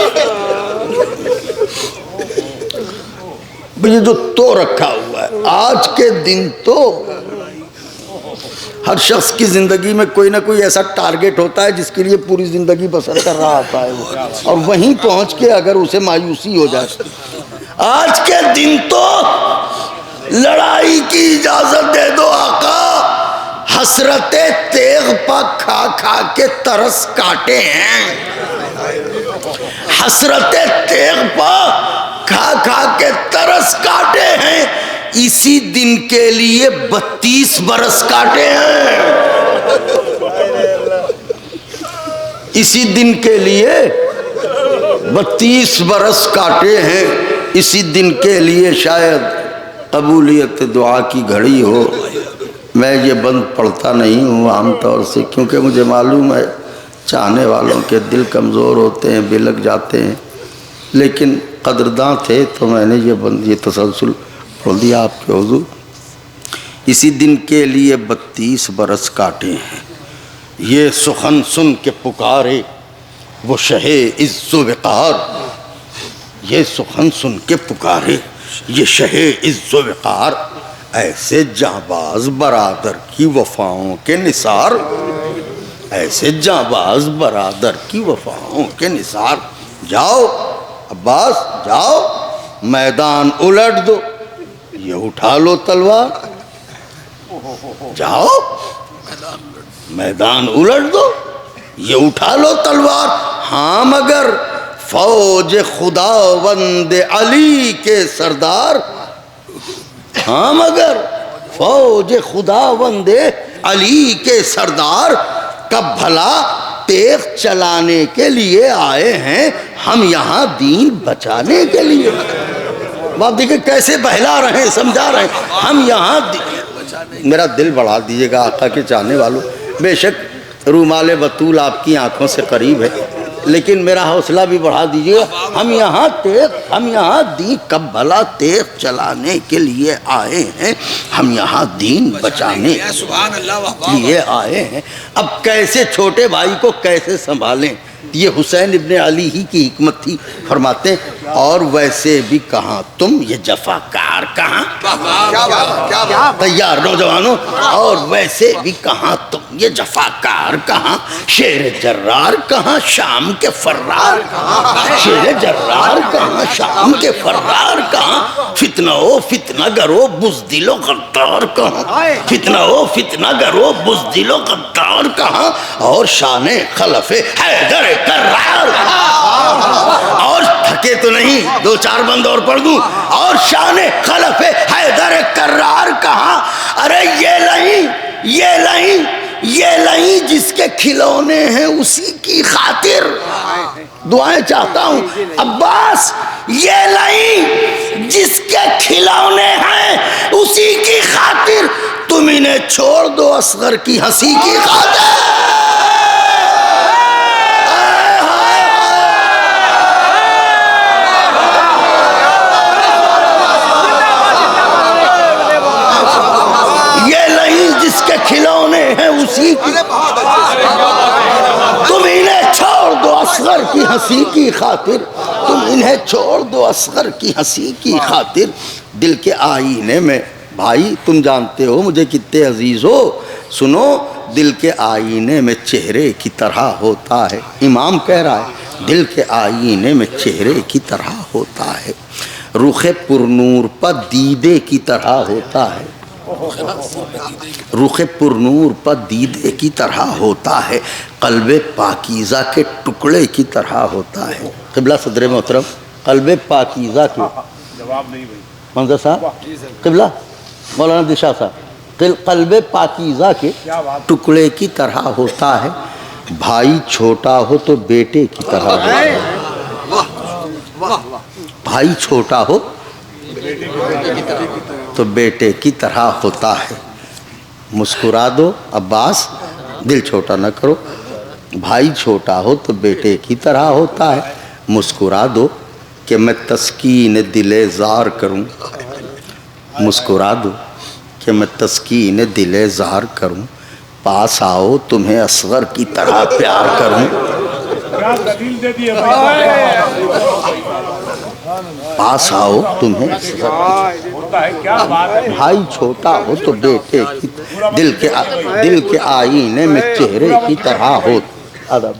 Speaker 1: یہ جو تو رکھا ہوا ہے، آج کے دن تو ہر شخص کی زندگی میں کوئی نہ کوئی ایسا ٹارگٹ ہوتا ہے جس کے لیے پوری زندگی بسر کر رہا ہوتا ہے وہ، اور وہیں پہنچ کے اگر اسے مایوسی ہو جائے، آج کے دن تو لڑائی کی اجازت دے دو آقا، حسرت تیغ پا کھا کھا کے ترس کاٹے ہیں، حسرت تیغ پا کھا کھا کے ترس کاٹے ہیں، اسی دن کے لیے 32 برس کاٹے ہیں، اسی دن کے لیے 32 برس کاٹے ہیں، اسی دن کے لیے شاید قبولیت دعا کی گھڑی ہو۔ میں یہ بند پڑھتا نہیں ہوں عام طور سے، کیونکہ مجھے معلوم ہے چاہنے والوں کے دل کمزور ہوتے ہیں، بلک جاتے ہیں، لیکن قدرداں تھے تو میں نے یہ تسلسل پڑھ دیا آپ کے حضور۔ اسی دن کے لیے 32 برس کاٹے ہیں، یہ سخن سن کے پکارے وہ شہ عز و وقار، یہ سخن سن کے پکارے یہ شہ عز و وقار، ایسے جانباز برادر کی وفاؤں کے نثار، ایسے جانباز برادر کی وفاؤں کے نثار۔ جاؤ عباس جاؤ، میدان الٹ دو، یہ اٹھا لو تلوار، جاؤ میدان الٹ دو، یہ اٹھا لو تلوار۔ ہاں مگر فوج خداوند علی کے سردار، ہاں مگر فوج خداوند علی کے سردار، کب بھلا تیغ چلانے کے لیے آئے ہیں، ہم یہاں دین بچانے کے لیے۔ آپ دیکھیں کیسے بہلا رہے ہیں، سمجھا رہے ہیں، ہم یہاں میرا دل بڑھا دیجئے گا آقا کے چاہنے والوں۔ بے شک رومال بطول آپ کی آنکھوں سے قریب ہے، لیکن میرا حوصلہ بھی بڑھا دیجئے گا۔ ہم یہاں دین کب بھلا تیغ چلانے کے لیے آئے ہیں، ہم یہاں دین بچانے کے لیے آئے ہیں۔ اب کیسے چھوٹے بھائی کو کیسے سنبھالیں، یہ حسین ابن علی ہی کی حکمت تھی. فرماتے ہیں اور ویسے بھی کہاں تم یہ جفاکار کہاں. تیار نوجوانوں. اور ویسے بھی کہاں تم یہ جفاکار کہاں. شیر جرار کہاں شام کے فرار کہاں. شیر جرار کہاں شام کے فرار کہاں. فتنہ و فتنہ گرو بزدل و غدار کہاں. فتنہ و فتنہ گرو بزدل و غدار کہاں. اور شان خلف حیدر کرار. اور تھکے تو نہیں, دو چار بند اور پڑھ دوں. اور شان خلف حیدر کرار کہاں. ارے یہ لہیں جس کے کھلونے ہیں اسی کی خاطر. دعائیں چاہتا ہوں عباس. یہ لہیں جس کے کھلونے ہیں اسی کی خاطر. تم انہیں چھوڑ دو اصغر کی ہنسی کی خاطر. کھلونے ہیں اسی کی. تم انہیں چھوڑ دو اصغر کی ہنسی کی خاطر. تم انہیں چھوڑ دو اصغر کی ہنسی کی خاطر. دل کے آئینے میں بھائی تم جانتے ہو مجھے کتنے عزیز ہو. سنو, دل کے آئینے میں چہرے کی طرح ہوتا ہے. امام کہہ رہا ہے دل کے آئینے میں چہرے کی طرح ہوتا ہے. رخ پرنور پر دیدے کی طرح ہوتا ہے. رخ پرنور پر دیدے کی طرح ہوتا ہے. قلب پاکیزہ کے ٹکڑے کی طرح ہوتا ہے. قبلہ صدر محترم, قلب پاکیزہ کے
Speaker 2: جواب نہیں بھائی
Speaker 1: منظر صاحب, قبلہ مولانا دشا صاحب, قلب پاکیزہ کے ٹکڑے کی طرح ہوتا ہے. بھائی چھوٹا ہو تو بیٹے کی طرح ہوتا ہے. بھائی چھوٹا ہو تو بیٹے کی طرح ہوتا ہے. مسکرا دو عباس, دل چھوٹا نہ کرو. بھائی چھوٹا ہو تو بیٹے کی طرح ہوتا ہے. مسکرا دو کہ میں تسکین دل زار کروں. مسکرا دو کہ میں تسکین دل زار کروں. پاس آؤ تمہیں اصغر کی طرح پیار کروں.
Speaker 2: کیا دلیل دے دی ہے
Speaker 1: پاس آؤ تمہیں
Speaker 2: ہوتا ہے. کیا بات ہے.
Speaker 1: بھائی چھوٹا ہو تو بیٹے کی دل کے آئینے میں چہرے کی طرح ہوتا.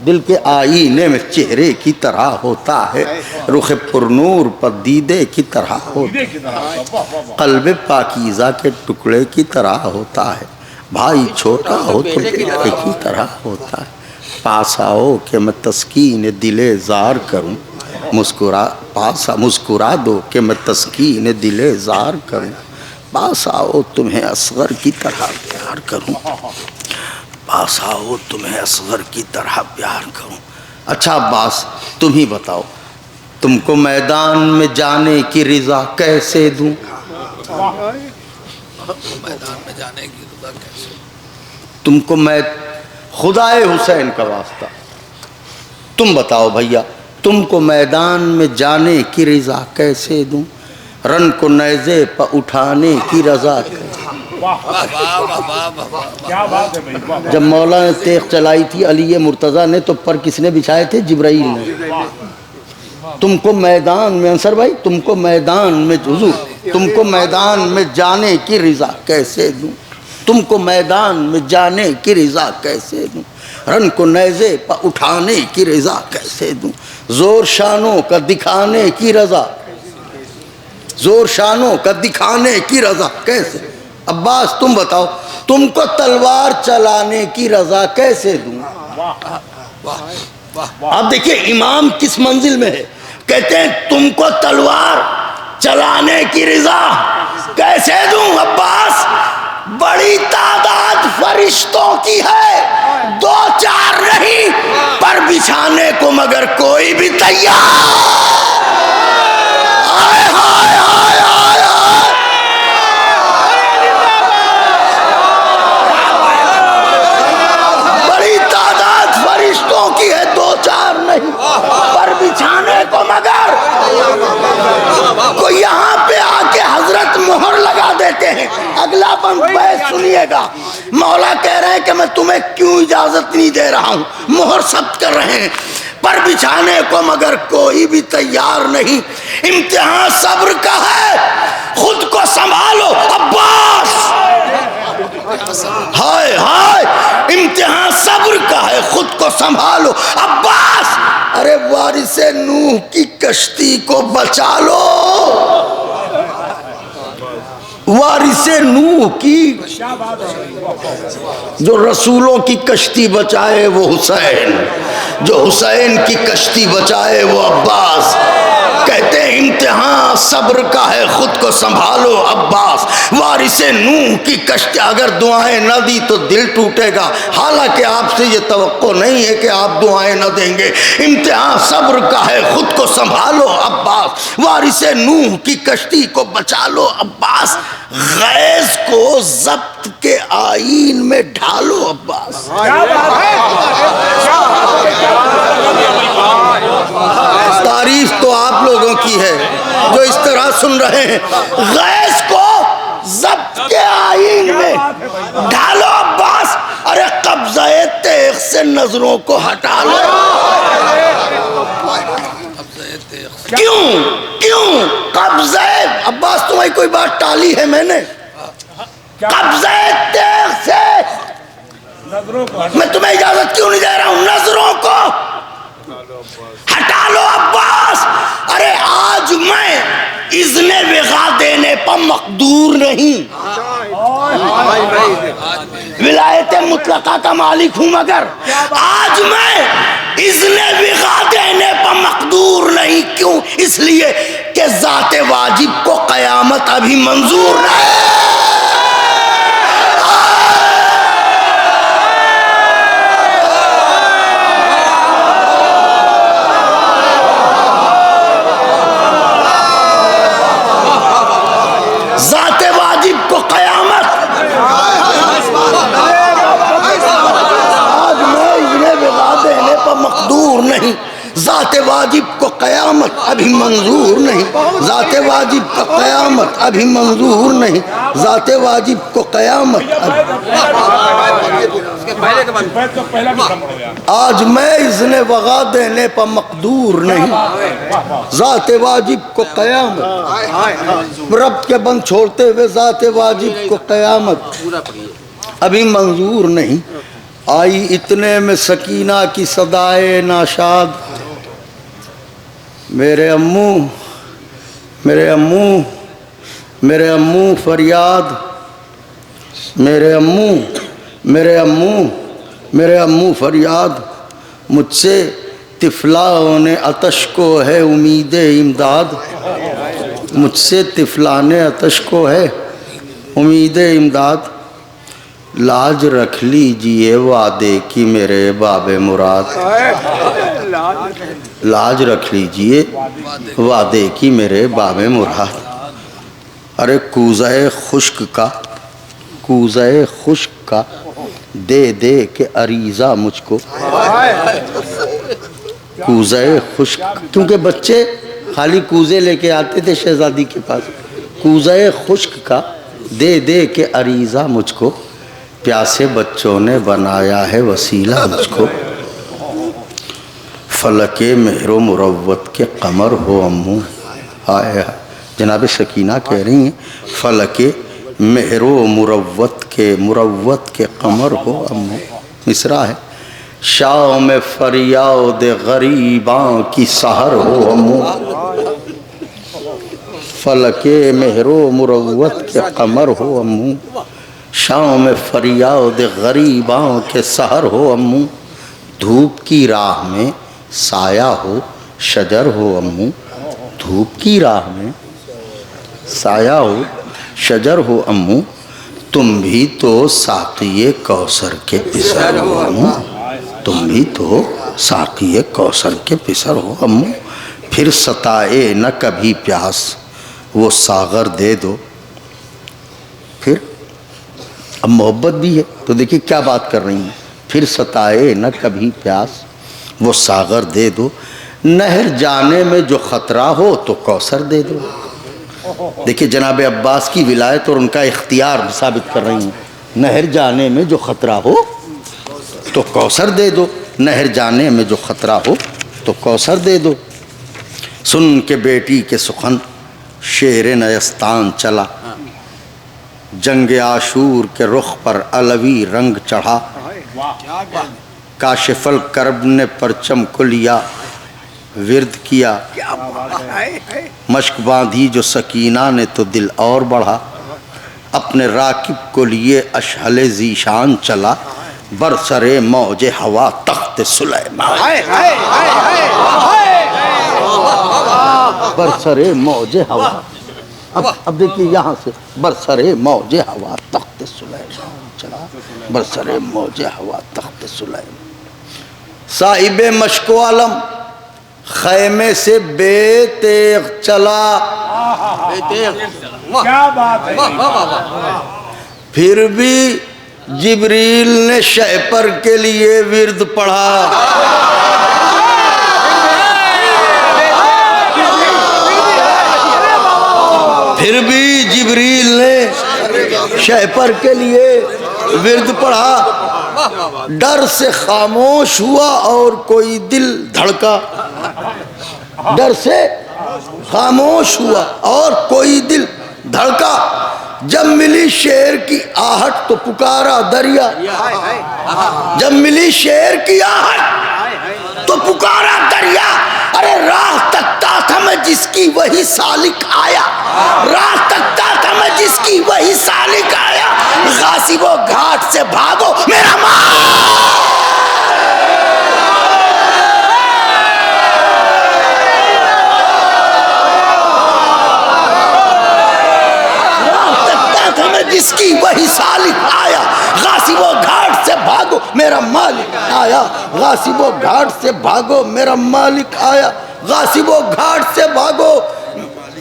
Speaker 1: دل کے آئینے میں چہرے کی طرح ہوتا ہے. رخ پرنور پر دیدے کی طرح ہوتا ہے. قلب پاکیزہ کے ٹکڑے کی طرح ہوتا ہے. بھائی چھوٹا ہو تو بیٹے کی طرح ہوتا ہے. پاس آؤ کہ میں تسکین دل زار کروں. مسکرا دو کہ میں تسکین دل زار کروں. پاس آؤ تمہیں اصغر کی طرح پیار کروں. پاس آؤ تمہیں اصغر کی طرح پیار کروں. اچھا عباس تم ہی بتاؤ, تم کو میدان میں جانے کی رضا کیسے دوں. میدان میں جانے کی رضا کیسے تم کو میں خدائے حسین کا واسطہ تم بتاؤ بھیا, تم کو میدان میں جانے کی رضا کیسے دوں. رن کو نیزے پہ اٹھانے کی رضا
Speaker 2: کیا بات ہے بھائی.
Speaker 1: جب مولا نے تیغ چلائی تھی علی مرتضیٰ نے تو پر کس نے بچھائے تھے, جبرائیل نے. تم کو میدان میں انصر بھائی, تم کو میدان میں حضور, تم کو میدان میں جانے کی رضا کیسے دوں. تم کو میدان میں جانے کی رضا کیسے دوں. رن کو نیزے پہ اٹھانے کی رضا کیسے دوں. زور شانوں کا دکھانے کی رضا, زور شانوں کا دکھانے کی رضا کیسے. عباس تم بتاؤ, تم کو تلوار چلانے کی رضا کیسے دوں. آپ دیکھیں امام کس منزل میں ہے. کہتے ہیں تم کو تلوار چلانے کی رضا کیسے دوں. عباس بڑی تعداد فرشتوں کی ہے, دو چار نہیں, پر بچھانے کو مگر کوئی بھی تیار. آئے ہائے ہائے ہائے ہائے. بڑی تعداد فرشتوں کی ہے, دو چار نہیں, پر بچھانے کو مگر کوئی. یہاں پہ آ کے حضرت مہر لگا دیتے ہیں. اگلا بند بیت سنیے گا. مولا کہہ رہے ہیں کہ میں تمہیں کیوں اجازت نہیں دے رہا ہوں، مہر ثبت کر رہے ہیں، پر بچھانے کو مگر کوئی بھی تیار نہیں، امتحان صبر کا ہے، خود کو سنبھالو عباس، ہائے ہائے، امتحان صبر کا ہے، خود کو سنبھالو عباس، ارے وارث نوح کی کشتی کو بچا لو، وارث نوح کی، جو رسولوں کی کشتی بچائے وہ حسین، جو حسین کی کشتی بچائے وہ عباس، کہتے ہیں امتحان صبر کا ہے، خود کو سنبھالو عباس، وارث نوح کی کشتی، اگر دعائیں نہ دی تو دل ٹوٹے گا، حالانکہ آپ سے یہ توقع نہیں ہے کہ آپ دعائیں نہ دیں گے، امتحان صبر کا ہے، خود کو سنبھالو عباس، وارث نوح کی کشتی کو بچا لو عباس، غیظ کو ضبط کے آئین میں ڈھالو عباس، تعریف تو آپ لوگوں کی ہے جو اس طرح سن رہے ہیں، غیظ کو ضبط کے آئین میں ڈھالو عباس، ارے قبضہ تیغ سے نظروں کو ہٹا لو، کیوں قبضہ عباس، تمہیں کوئی بات ٹالی ہے میں نے، قبضہ تیغ سے میں تمہیں اجازت کیوں نہیں دے رہا ہوں، نظروں کو ہٹا لو عباس، ارے آج میں اذن وغا دینے پر مقدور نہیں، ولایت مطلقہ کا مالک ہوں مگر آج میں اذن وغا دینے پر مقدور نہیں، کیوں؟ اس لیے کہ ذات واجب کو قیامت ابھی منظور نہیں، ذات واجب کو قیامت، آج میں اذن وغا دینے پر مقدور نہیں، ذات واجب کو قیامت ابھی منظور نہیں، ذات واجب کو قیامت ابھی منظور نہیں، ذات واجب کو قیامت آج میں اذن وغا دینے پر مقدور نہیں، ذات واجب کو قیامت، رب کے بند چھوڑتے ہوئے ذات واجب کو قیامت ابھی منظور نہیں، آئی اتنے میں سکینہ کی صدائے ناشاد، میرے امو میرے امو میرے امو فریاد، میرے امو میرے امو میرے امو فریاد، مجھ سے طفلا ہونے عطش کو ہے امید امداد، مجھ سے طفلانے عطش کو ہے امید امداد، لاج رکھ لیجئے وعدے کی میرے باب مراد، لاج رکھ لیجئے وعدے کی میرے باب مراد، ارے کوزہ خشک کا دے دے کے عریضہ مجھ کو، کوزہ خشک، کیونکہ بچے خالی کوزے لے کے آتے تھے شہزادی کے پاس، کوزہ خشک کا دے دے کے عریضہ مجھ کو، پیاسے بچوں نے بنایا ہے وسیلہ مجھ کو، فلک مہر و مروت کے قمر ہو امو، آئے جناب سکینہ کہہ رہی ہیں فلک مہر و مروت کے قمر ہو امو، مصرع ہے، شام فریاد غریباں کی سحر ہو امو، فلک مہر و مروت کے قمر ہو امو، شام فریاد غریباں کے سحر ہو امو، دھوپ کی راہ میں سایہ ہو شجر ہو امو، دھوپ کی راہ میں سایہ ہو شجر ہو امو، تم بھی تو ساقی کوثر کے پسر ہو امو، تم بھی تو ساقی کوثر کے پسر ہو امو، پھر ستائے نہ کبھی پیاس وہ ساغر دے دو، پھر اب محبت بھی ہے تو دیکھیں کیا بات کر رہی ہیں، پھر ستائے نہ کبھی پیاس وہ ساغر دے دو، نہر جانے میں جو خطرہ ہو تو کوثر دے دو، دیکھیں جناب عباس کی ولایت اور ان کا اختیار ثابت کر رہی ہیں، نہر جانے میں جو خطرہ ہو تو کوثر دے دو، نہر جانے میں جو خطرہ ہو تو کوثر دے دو۔ سن کے بیٹی کے سخن شیر نیستان چلا، جنگ عاشور کے رخ پر علوی رنگ چڑھا۔ کاشف الکرب نے پرچم کو لیا، ورد کیا، مشک باندھی جو سکینہ نے تو دل اور بڑھا۔ اپنے راکب کو لیے اشہل ذیشان چلا، برسر موج ہوا تخت سلیمان، برسر موج ہوا۔ اب دیکھیے یہاں سے برسر موج ہوا تخت سلیمان چلا، برسر موج ہوا تخت سلیمان۔ صاحب مشک و علم خیمے سے بے تیغ چلا،
Speaker 2: کیا بات ہے،
Speaker 1: پھر بھی جبریل نے شہپر کے لیے ورد پڑھا۔ پھر بھی جبریل نے شہپر کے لیے ورد پڑھا۔ ڈر سے خاموش ہوا اور کوئی دل دھڑکا، ڈر سے خاموش ہوا اور کوئی دل دھڑکا۔ جب ملی شیر کی آہٹ تو پکارا دریا، جب ملی شیر کی آہٹ تو پکارا دریا۔ ارے راہ تکتا تھا میں جس کی وہی سالک آیا، راہ تکتا تھا میں جس کی وہی سالک آیا۔ غاصب و گھاٹ سے بھاگو میرا جس کی وہی سالک آیا، غاصب و گھاٹ سے بھاگو میرا مالک آیا، غاصب و گھاٹ سے بھاگو میرا مالک آیا، غاصب و گھاٹ سے بھاگو۔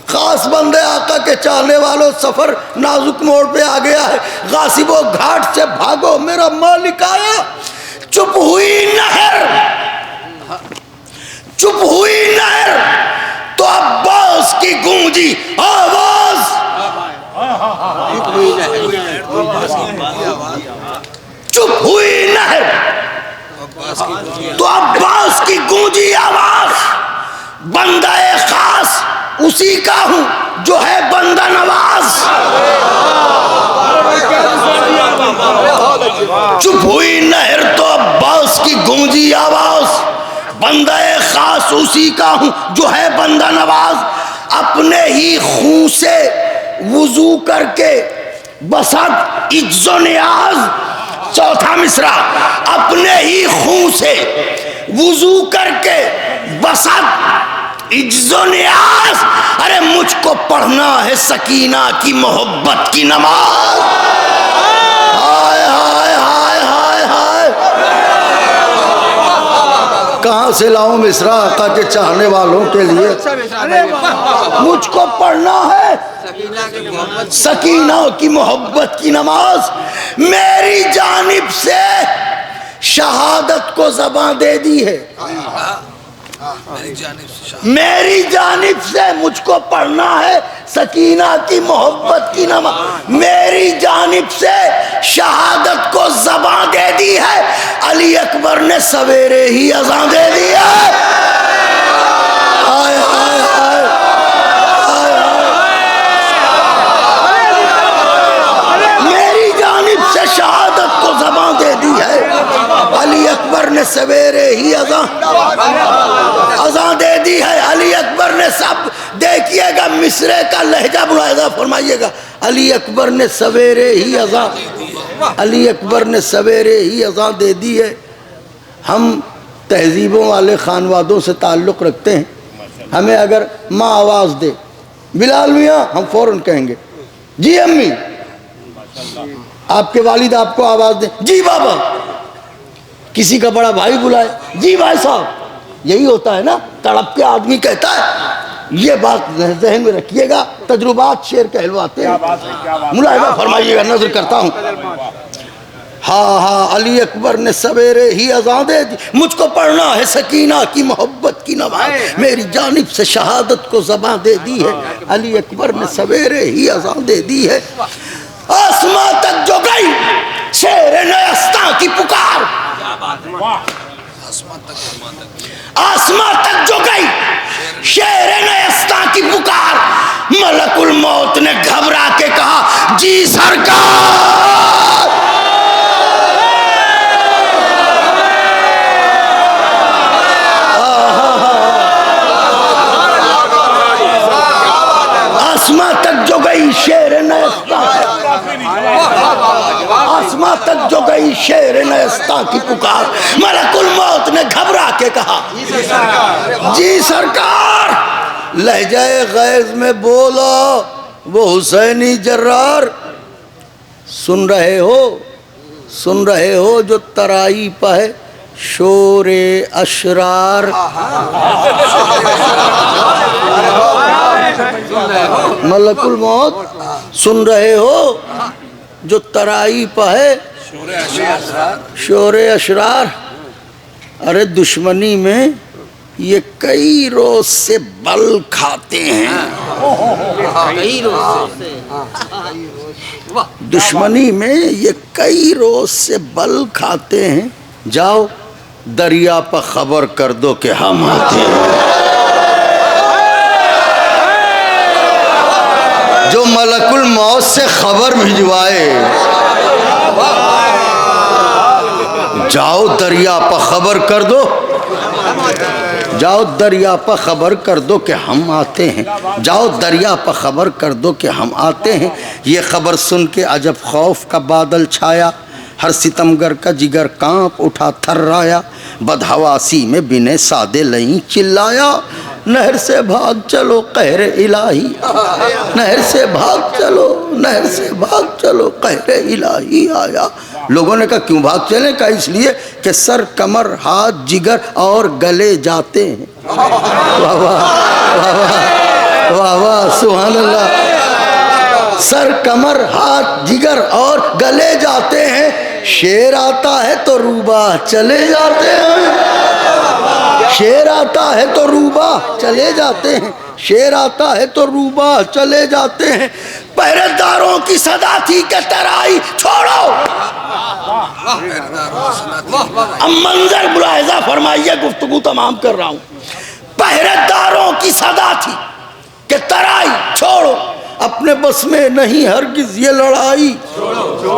Speaker 1: خاص بندے آقا کے چاہنے والوں، سفر نازک موڑ پہ آ گیا ہے، غاصب و گھاٹ سے بھاگو میرا مالک آیا۔ چپ ہوئی نہر، چپ ہوئی نہر تو عباس کی گونجی آواز، چپ ہوئی نہر تو عباس کی گونجی آواز۔ بندہ خاص اسی کا ہوں جو ہے بندہ نواز، چپ ہوئی نہر تو عباس کی گونجی آواز۔ بندہ خاص اسی کا ہوں جو ہے بندہ نواز، اپنے ہی خون سے وضو کر کے بسط عجز و نیاز۔ چوتھا مصرع، اپنے ہی خون سے وضو کر کے بسط عجز و نیاز۔ ارے مجھ کو پڑھنا ہے سکینہ کی محبت کی نماز۔ ہائے ہائے ہائے ہائے ہائے، کہاں سے لاؤں مصرع آقا کے چاہنے والوں کے لیے؟ مجھ کو پڑھنا ہے سکینہ کی محبت کی نماز۔ میری جانب سے شہادت کو زباں دے دی ہے، میری جانب سے مجھ کو پڑھنا ہے سکینہ کی محبت کی نماز، میری جانب سے شہادت کو زباں دے دی ہے، علی اکبر نے سویرے ہی اذاں دے دی ہے۔ آئے آئے آئے میری جانب سے شہادت کو زباں دے دی ہے، علی اکبر نے سویرے ہی اذاں دے دی ہے، علی اکبر نے سب دیکھیے گا مصرے کا لہجہ ملاحظہ فرمائیے گا، علی اکبر نے سویرے ہی اذاں، علی اکبر نے سویرے ہی اذاں دے دی ہے۔ ہم تہذیبوں والے خانوادوں سے تعلق رکھتے ہیں، ہمیں اگر ماں آواز دے بلال میاں، ہم فوراً کہیں گے جی امی، آپ کے والد آپ کو آواز دیں جی بابا، کسی کا بڑا بھائی بلائے جی بھائی صاحب، یہی ہوتا ہے نا، تڑپ کے آدمی کہتا ہے۔ یہ بات ذہن میں رکھیے گا، تجربات شعر کہلواتے ہیں، ملاحظہ فرمائیے گا، نظر کرتا ہوں۔ ہاں ہاں، علی اکبر نے سویرے ہی اذاں دے دی، مجھ کو پڑھنا ہے سکینہ کی محبت کی نماز، میری جانب سے شہادت کو زباں دے دی ہے، علی اکبر نے سویرے ہی اذاں دے دی ہے۔ آسمان تک جو گئی شیر نیستاں کی پکار، آسمان تک جو گئی شیر نیستاں کی پکار، ملک الموت نے گھبرا کے کہا جی سرکار۔ آسمان تک جو گئی شیر نیستاں، آسمان تک جو گئی شیر نیستاں کی پکار، ملک الموت نے گھبرا کے کہا جی سرکار۔ لہجہ غیظ میں بولا وہ حسینی جرار، سن رہے ہو جو ترائی پہ ہے شور اشرار، ملک الموت سن رہے ہو جو ترائی پہ ہے شور اشرار۔ ارے دشمنی میں یہ کئی روز سے بل کھاتے ہیں، دشمنی میں یہ کئی روز سے بل کھاتے ہیں، جاؤ دریا پر خبر کر دو کہ ہم آتے ہیں۔ جو ملک الموت سے خبر بھجوائے، جاؤ دریا پر خبر کر دو، جاؤ دریا پر خبر کر دو کہ ہم آتے ہیں، جاؤ دریا پر خبر کر دو کہ ہم آتے ہیں۔ یہ خبر سن کے عجب خوف کا بادل چھایا، ہر ستمگر کا جگر کانپ اٹھا تھرایا، بدحواسی میں بنے سادے لئیں چلایا، نہر سے بھاگ چلو قہر الہی، نہر سے بھاگ چلو، نہر سے بھاگ چلو قہر الہی آیا۔ لوگوں نے کہا کیوں بھاگ چلیں؟ کہا اس لیے کہ سر کمر ہاتھ جگر اور گلے جاتے ہیں۔ واہ واہ واہ واہ سبحان اللہ۔ سر کمر ہاتھ جگر اور گلے جاتے ہیں، شیر آتا ہے تو روبا چلے جاتے ہیں، شیر آتا ہے تو روبا چلے جاتے ہیں، شیر آتا ہے تو روبا چلے جاتے ہیں۔ پہرے داروں کی صدا تھی کہ ترائی چھوڑو، اب منظر ملاحظہ فرمائیے، گفتگو تمام کر رہا ہوں۔ پہرے داروں کی صدا تھی کہ ترائی چھوڑو، اپنے بس میں نہیں ہرگز یہ لڑائی،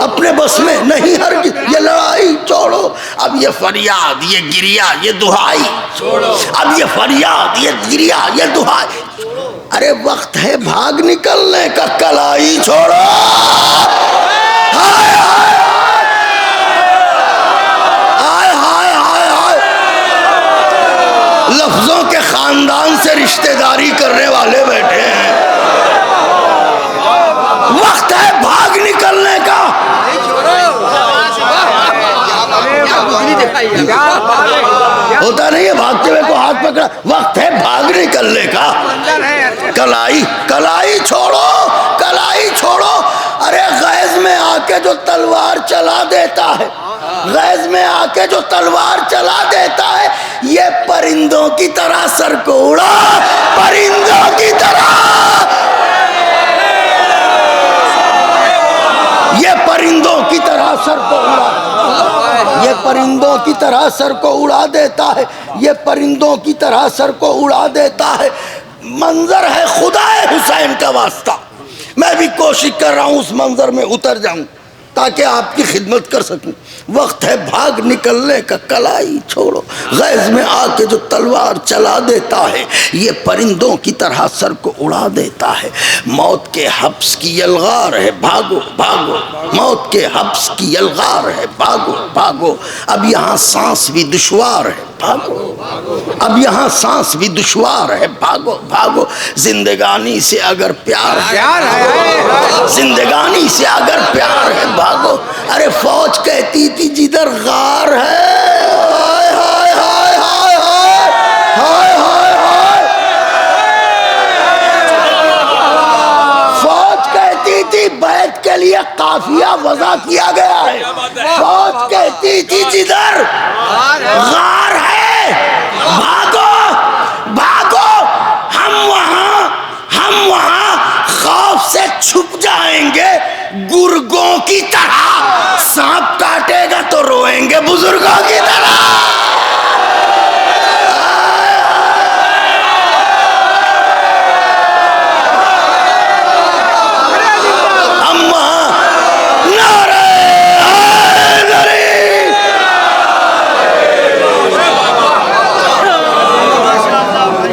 Speaker 1: اپنے بس میں نہیں ہرگز یہ لڑائی چھوڑو، اب یہ فریاد یہ گریا یہ دہائی، اب یہ فریاد یہ گریا یہ دہائی، ارے وقت ہے بھاگ نکلنے کا کلائی چھوڑو۔ ہائے ہائے ہائے ہائے ہائے، لفظوں کے خاندان سے رشتہ داری کرنے والے بیٹھے ہیں، وقت ہے بھاگ نکلنے کا۔ ہوتا نہیں ہے بھاگتے ہوئے کو ہاتھ پکڑا، وقت ہے بھاگ نکلنے کا، کلائی کلائی چھوڑو، کلائی چھوڑو۔ ارے غیظ میں آ کے جو تلوار چلا دیتا ہے، غیظ میں آ کے جو تلوار چلا دیتا ہے، یہ پرندوں کی طرح سر کو اڑا، پرندوں کی طرح، یہ پرندوں کی طرح سر کو اڑا، یہ پرندوں کی طرح سر کو اڑا دیتا ہے، یہ پرندوں کی طرح سر کو اڑا دیتا ہے۔ منظر ہے خدا حسین کا واسطہ، میں بھی کوشش کر رہا ہوں اس منظر میں اتر جاؤں تاکہ آپ کی خدمت کر سکوں۔ وقت ہے بھاگ نکلنے کا کلائی چھوڑو، غیظ میں آ کے جو تلوار چلا دیتا ہے، یہ پرندوں کی طرح سر کو اڑا دیتا ہے۔ موت کے حبس کی یلغار ہے بھاگو بھاگو، موت کے حبس کی یلغار ہے بھاگو بھاگو، اب یہاں سانس بھی دشوار ہے بھاگو، اب یہاں سانس بھی دشوار ہے بھاگو بھاگو، زندگانی سے اگر پیار ہے، زندگانی سے اگر پیار ہے بھاگو، ارے فوج کہتی تھی جدھر غار ہے، ہائے ہائے ہائے ہائے ہائے ہائے ہائے، فوج کہتی تھی بیعت کے لیے قافیہ وضع کیا گیا ہے، فوج کہتی تھی جدھر غار ہے بھاگو بھاگو، ہم وہاں خوف سے چھپ جائیں گے، گر کی طرح، سانپ کاٹے گا تو روئیں گے بزرگوں کی طرح.